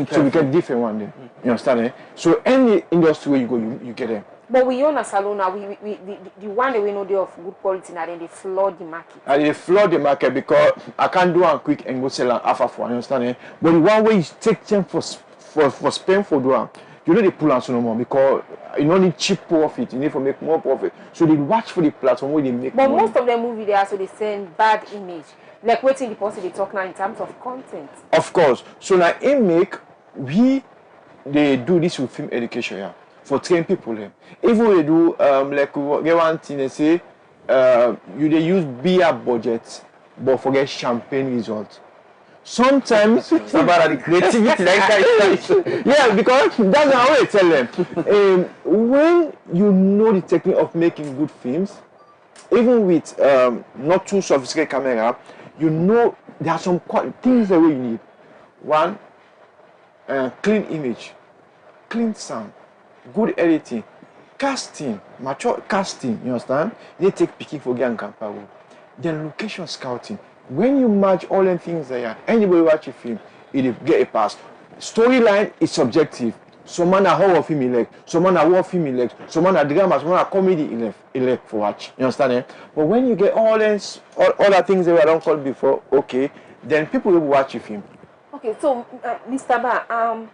so we get different one then. You understand? Eh? So any industry where you go, you get them. But we own a salon now. The one that we know they of good quality now, then they flood the market. And they flood the market because I can't do one quick and go sell an alpha for. You understand? Eh? But the one way you take time for spend for do one, you know they pull on so no more because you don't need cheap profit. You need to make more profit. So they watch for the platform where they make. But money. most of the movie they also they send bad image. Like waiting the person they talk now in terms of content. Of course. So now in make they do this with film education, yeah, for train people them. Even they do like get one thing they say you they use beer budget but forget champagne result. Sometimes somebody the creativity like yeah, because that's how I tell them. When you know the technique of making good films, even with not too sophisticated camera, you know there are some things that we need. One, clean image, clean sound, good editing, casting, mature casting, you understand? They take picking for Gang Kampago. Then location scouting. When you match all them things there, anybody watch a film, it get a pass. Storyline is subjective. Someone a horror film elect, someone a war film elect, someone a drama, someone a comedy elect for watch. You understand? Eh? But when you get all the things that we don't call before, okay, then people will watch a film. Okay, so Mr. Ba,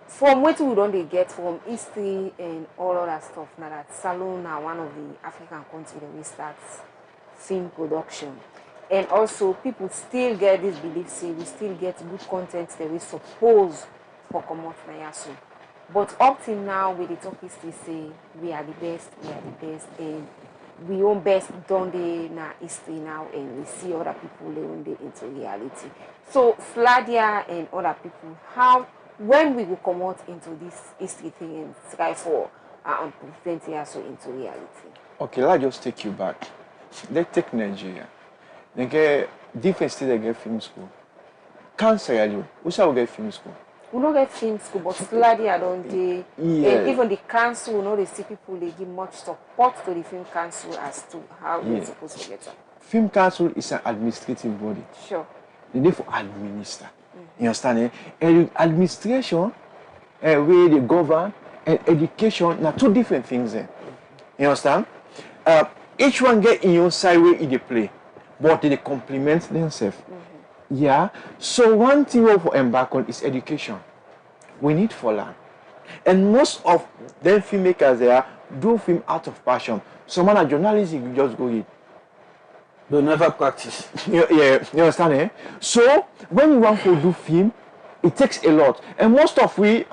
from what we don't they get from history and all other stuff now that Salone are one of the African countries that we start film production, and also people still get this belief say we still get good content that we suppose for come out na yaso. But up till now with the talk history say we are the best, and we own best done the na history now, and we see other people they own the into reality. So SLAEDA and other people, how when we will come out into this history thing and try for and present it also into reality? Okay, let's just take you back. Let's take Nigeria. They get different states they get film school. Cancer, we shall get film school. We don't get film school, but SLAEDA don't they? Yeah. And even the council, you know, they see people they give much support to the film council as to how they're supposed to get it. Film council is an administrative body. Sure. They need for administer. You understand? Eh? And administration, where they govern, and education, now two different things. You understand? Each one get in your side where they play, but they complement themselves. Yeah. So one thing we for embark on is education. We need for learn, and most of them filmmakers there do film out of passion. Some man a journalist you just go in. They never practice. Yeah, you understand? Eh? So when you want to do film, it takes a lot, and most of we,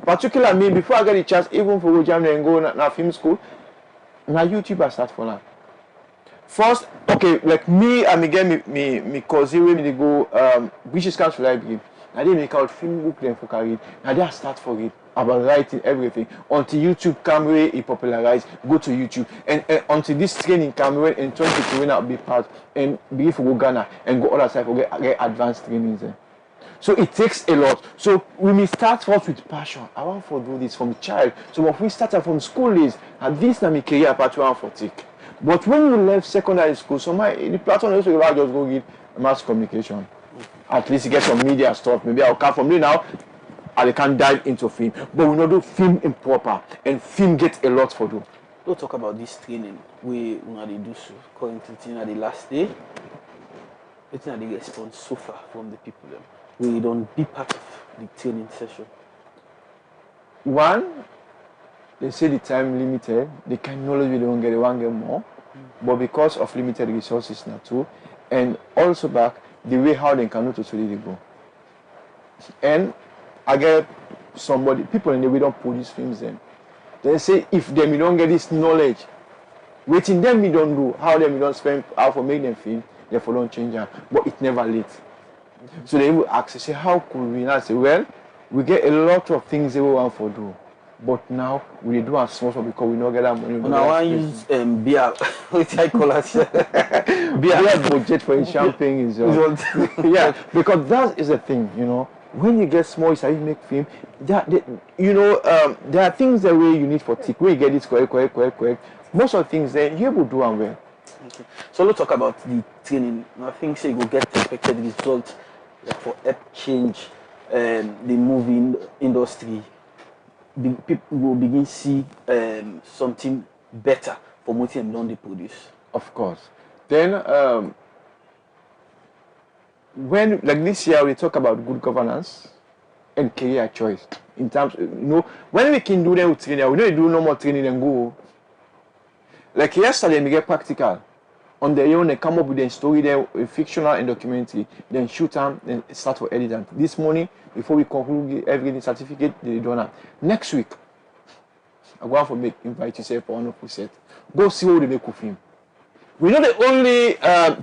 particularly me, before I get the chance, even for jam and go na film school. Now YouTube I start for now. First, okay, like me, I again me cousin when they go British Council Library. Now they make out film book then for carry. Now they start for it about writing everything until YouTube camera is popularized. Go to YouTube and until this training camera in 2020 will not be part and be for go Ghana and go other side for get advanced trainings there. So it takes a lot. So we may start first with passion. I want to do this from child. So if we started from school days, at this na my career part one for take. But when you left secondary school, so the platform also just go give mass communication. At least you get some media stuff. Maybe I'll come from me now. I can dive into film. But we not do film improper. And film get a lot for do. Don't talk about this training. We do so currently at the last day. It's not the response so far from the people them. We don't be part of the training session. One, they say the time limited. The kind of knowledge we don't get, they want to get more. But because of limited resources now too, and also back the way how they can know to really go. And I get people in the way don't produce films then. They say if them we don't get this knowledge, waiting them we don't do, how them we don't spend how for make them film, therefore don't change them. But it's never late. So they will ask, say, how could we? And I say, well, we get a lot of things they want to do. But now we do our small because we don't get that money. Now I use beer, which I call it beer budget for champagne is yeah, because that is the thing, you know. When you get small, you start to make film. There are things that way you need for tick. Where you get this correct. Most of the things there you will do them well. Okay. So let's talk about the training. I think so you will get expected results like for help change the movie industry. People will begin to see something better for what them don't they produce. Of course. Then when like this year we talk about good governance and career choice in terms when we can do them with training, we don't do no more training and go. Like yesterday we get practical. On their own, they come up with a story there, a fictional and documentary, then shoot them, then start for editing. This morning, before we conclude every certificate, they don't have. Next week, I go out for invite yourself for 100%. Go see how they make a film. We're not the only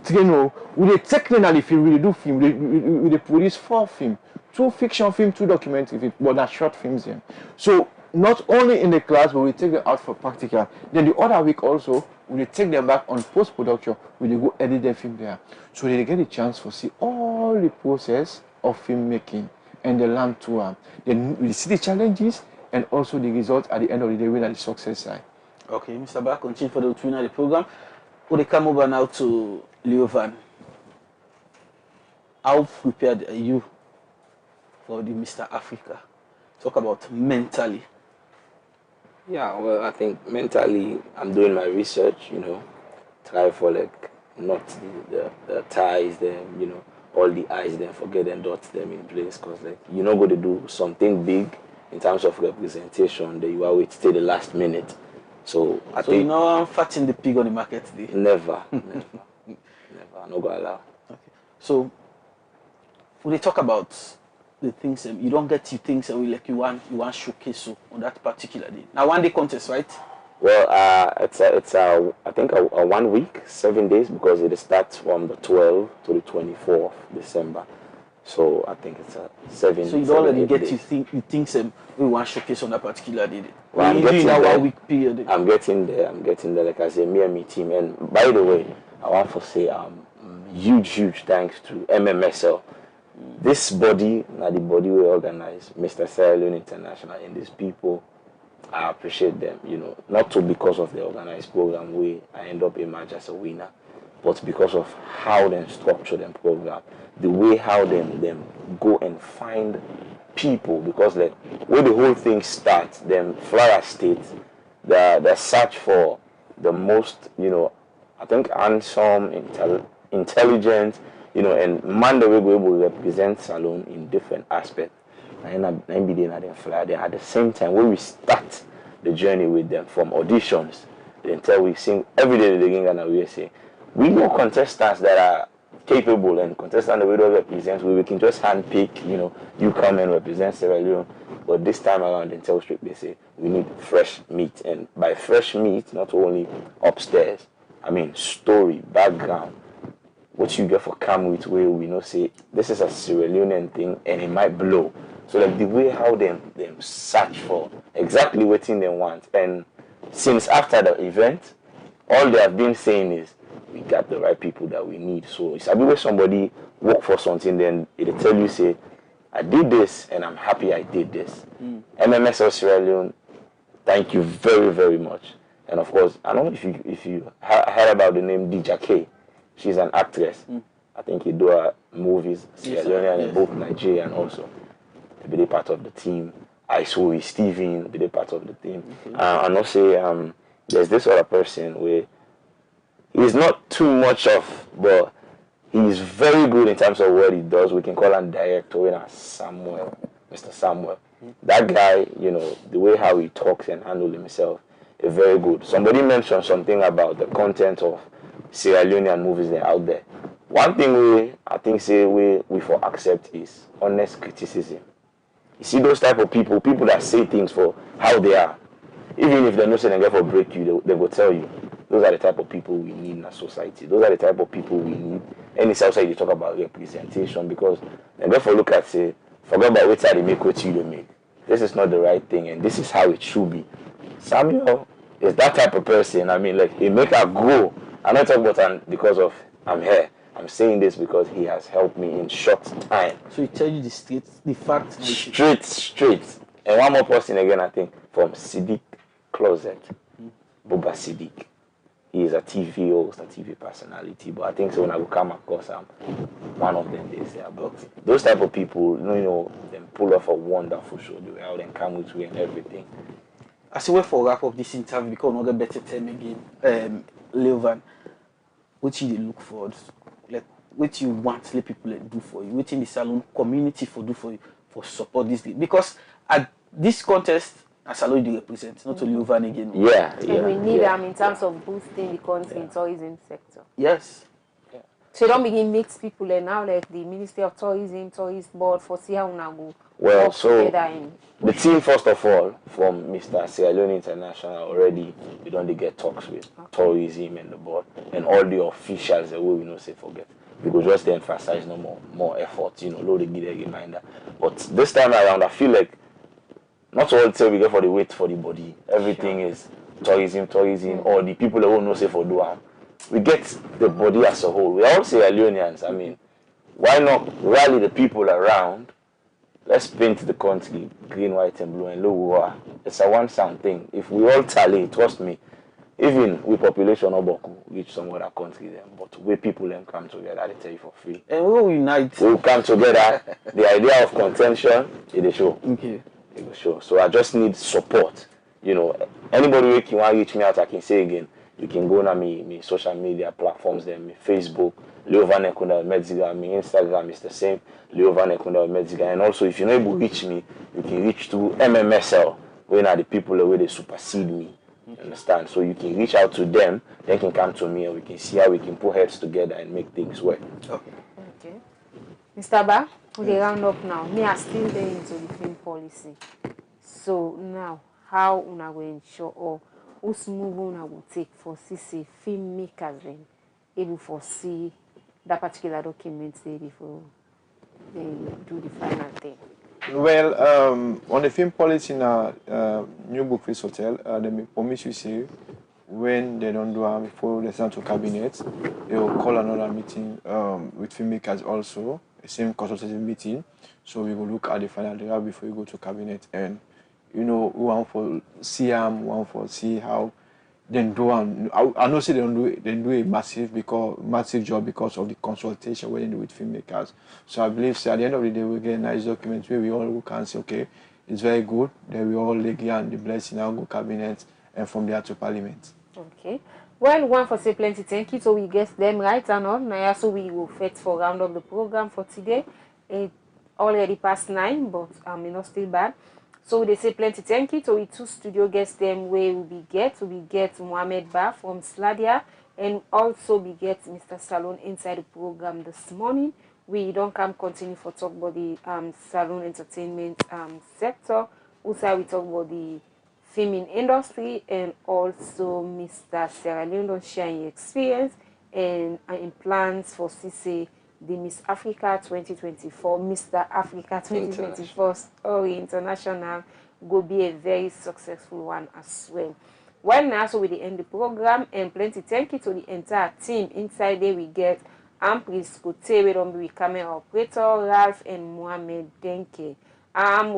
trainer, we technically film, we do film, we produce 4 films, 2 fiction films, 2 documentary films, but they're short films here. So not only in the class, but we take them out for practical. Then the other week also, we take them back on post-production, we go edit their film there. So they get a chance to see all the process of filmmaking and they learn to then we see the challenges and also the results at the end of the day when at the success side. Okay, Mr. Bach, continue for the twin of the program. We'll come over now to LEONE. How prepared are you for the Mr. Africa? Talk about mentally. Yeah, well, I think mentally, I'm doing my research, try for like not the ties them, all the I's them, forget and dots them in place, because like you're not going to do something big in terms of representation that you are wait till the last minute. So I think you know I'm fatting the pig on the market today. Never. I'm not gonna allow. Okay. So when they talk about the things you don't get things like you want showcase on that particular day. Now 1 day contest, right? Well, it's I think a 1 week, 7 days, because it starts from the 12th to the 24th of December. So I think it's a 7. So you already get things we want showcase on that particular day. Well, I'm getting that there. 1 week period. I'm getting there. Like I say, me and my team. And by the way, I want to say huge thanks to MMSL. This body, not the body we organize, Mr. LEONE International, and these people, I appreciate them, not to because of the organized program where I end up emerge as a winner, but because of how they structure them program, the way how them go and find people, because like where the whole thing starts, them Florida State, the search for the most, I think handsome, intelligent, and man that we go able to represent Salone in different aspects. And I'm be there at fly there at the same time when we start the journey with them from auditions until we sing every day the game and we say we know contestants that are capable and contestants that we don't represent, we can just handpick, you come and represent Sierra Leone. But this time around in Tell Street they say we need fresh meat, and by fresh meat not only upstairs, I mean story, background. what you get for come with where we know say this is a Sierra Leonean thing and it might blow. So like the way how them search for exactly what thing they want. And since after the event, all they have been saying is we got the right people that we need. So it's a bit where somebody work for something, then it'll tell you say, I did this and I'm happy I did this. MMS Sierra Leone, thank you very, very much. And of course, I don't know if you heard about the name Dija K. She's an actress. I think you do movies, Sierra Leone and both Nigeria and also be part of the team. I saw with Steven be part of the team. And also there's this other person where he's not too much of, but he's very good in terms of what he does. We can call him director, Samuel, Mr. Samuel. That guy, you know, the way how he talks and handles himself is very good. Somebody mentioned something about the content of Sierra Leonean movies that are out there. One thing I think we for accept is honest criticism. You see those type of people that say things for how they are. Even if they're not saying they get for break you, they will tell you. Those are the type of people we need in a society. Those are the type of people we need. And it's outside you talk about representation because then therefore look at say, forget about what they make, what you make. This is not the right thing and this is how it should be. Samuel is that type of person. I mean, like he make her grow. I'm not talking about because of I'm here. I'm saying this because he has helped me in short time. So he tell you the facts. Straight. And one more person again, I think, from Siddiq Closet, Boba Siddiq. He is a TV host, a TV personality, but I think so when I will come across one of them days there. But those type of people, you know, them pull off a wonderful show. They were out and come with you and everything. I say wait for wrap up this interview because another better time again. Leovan, what you look for? Like what you want the people to do for you, what in the salon community for do for you for support this thing. Because at this contest salon they represent, not only Leovan again. And we need them in terms of boosting the country in tourism sector. Yes. So don't begin mix people and now like the Ministry of Tourism, Tourist Board for see how we go. Well, so the team first of all from Mr. Sierra Leone International already we don't get talks with tourism and the board and all the officials that we say forget. We could just emphasize no more effort, you know, load the give a reminder. But this time around I feel like not all say we get for the weight for the body. Everything is tourism, or the people that won't know say for do. We get the body as a whole. We all Sierra Leoneans. I mean, why not rally the people around? Let's paint the country green, white, and blue, and low. It's a one-sound thing. If we all tally, trust me, even with population of Boku, reach some other country then, but we people then come together, they tell you for free. And we will unite. We'll come together. The idea of contention is the show. Okay. It will show. So I just need support. You know, anybody who can want to reach me out, I can say again, you can go on me social media platforms there, me Facebook, Leovan Ekunda Medziga, me Instagram is the same, Leovan Ekunda Medziga. And also if you're not able to reach me, you can reach to MMSL, when are the people where they supersede me. You understand? So you can reach out to them, they can come to me and we can see how we can put heads together and make things work. Okay. Mr. Ba, we round up now. Me are still there into the film policy. So now, how una go ensure or whose move una will take for CC filmmakers then able for see that particular document there before they do the final thing? Well, on the film policy in a new book face hotel, they may promise you say when they don't do it before they send to cabinet, they will call another meeting with filmmakers also, the same consultative meeting. So we will look at the final draft before we go to cabinet and you know, one for see one for see how then do and I know say they do a massive job because of the consultation we do with filmmakers. So I believe at the end of the day we get a nice document where we all can say okay, it's very good. Then we all legally and the blessing now go cabinet and from there to parliament. Okay. Well, one for say plenty thank you. So we get them right and all. Now so we will fit for round up the program for today. It already past 9, but not still bad. So they say plenty thank you. So we two studio guests them where we get Mohamed Ba from SLAEDA and also we get Mr. Salon inside the program this morning. We don't come continue for talk about the salon entertainment sector. Also we talk about the filming industry and also Mr. Sierra Leone don't share your experience and in plans for CC the Miss Africa 2024, Mr. Africa 2024 story international will be a very successful one as well. Well, now, so we end the program, and plenty thank you to the entire team. Inside there we get Ampris Kote, we don't be camera operator, Ralph and Mohamed Denke.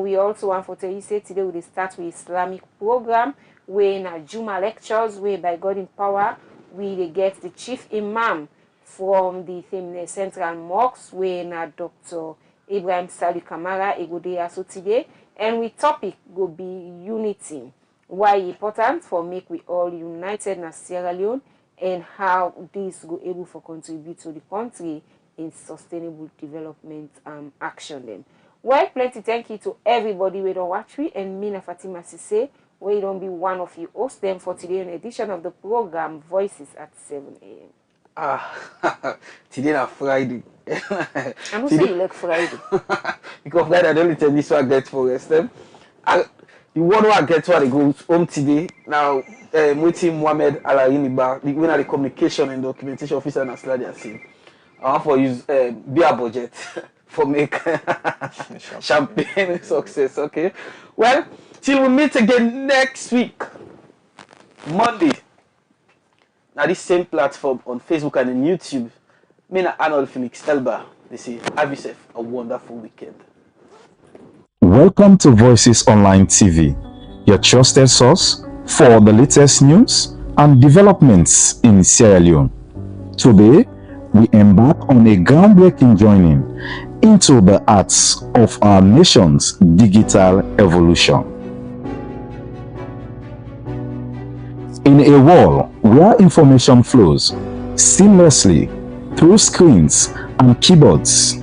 We also want to tell you say today we start with Islamic program, where in a Juma lectures, where by God in power, we get the chief imam from the Central Mosque, where na Dr. Ibrahim Sali Kamara Egode so today, and we topic will be unity. Why important for make we all united na Sierra Leone, and how this go able for contribute to the country in sustainable development action them. Well, plenty thank you to everybody we don't watch we, and Mina Fatima Sise, where you don't be one of you host them for today an edition of the program Voices at 7 a.m. Today na Friday. I'm not saying you like Friday. Because Friday I don't tell this what I get for rest them. The one I get what I go home today. Now meeting Mohamed Alayiniba, the winner the communication and documentation officer in SLAEDA scene. I want for use beer budget for make champagne success, okay? Well, till we meet again next week, Monday. Now this same platform on Facebook and on YouTube. Me and Arnold Felix Elba. They say, have yourself a wonderful weekend. Welcome to Voices Online TV, your trusted source for the latest news and developments in Sierra Leone. Today, we embark on a groundbreaking journey into the arts of our nation's digital evolution. In a world where information flows seamlessly through screens and keyboards,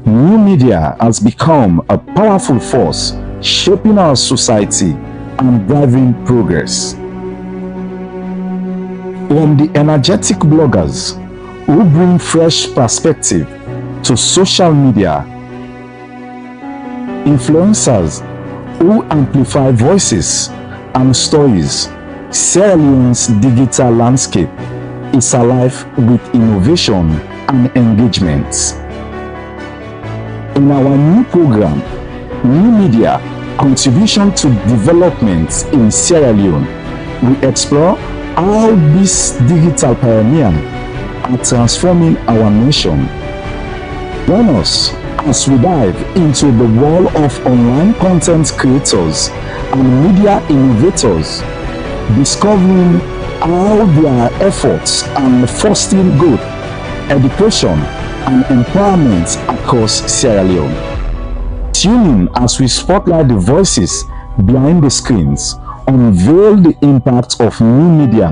new media has become a powerful force shaping our society and driving progress. From the energetic bloggers who bring fresh perspective to social media, influencers who amplify voices and stories, Sierra Leone's digital landscape is alive with innovation and engagement. In our new program, New Media Contribution to Development in Sierra Leone, we explore how these digital pioneers are transforming our nation. Join us as we dive into the world of online content creators and media innovators, discovering how their efforts are fostering growth, education, and empowerment across Sierra Leone. Tune in as we spotlight the voices behind the screens, unveil the impact of new media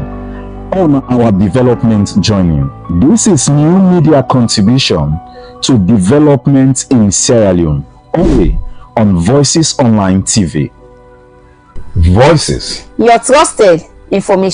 on our development journey. This is New Media Contribution to Development in Sierra Leone, only on Voices Online TV. Voices, your trusted information.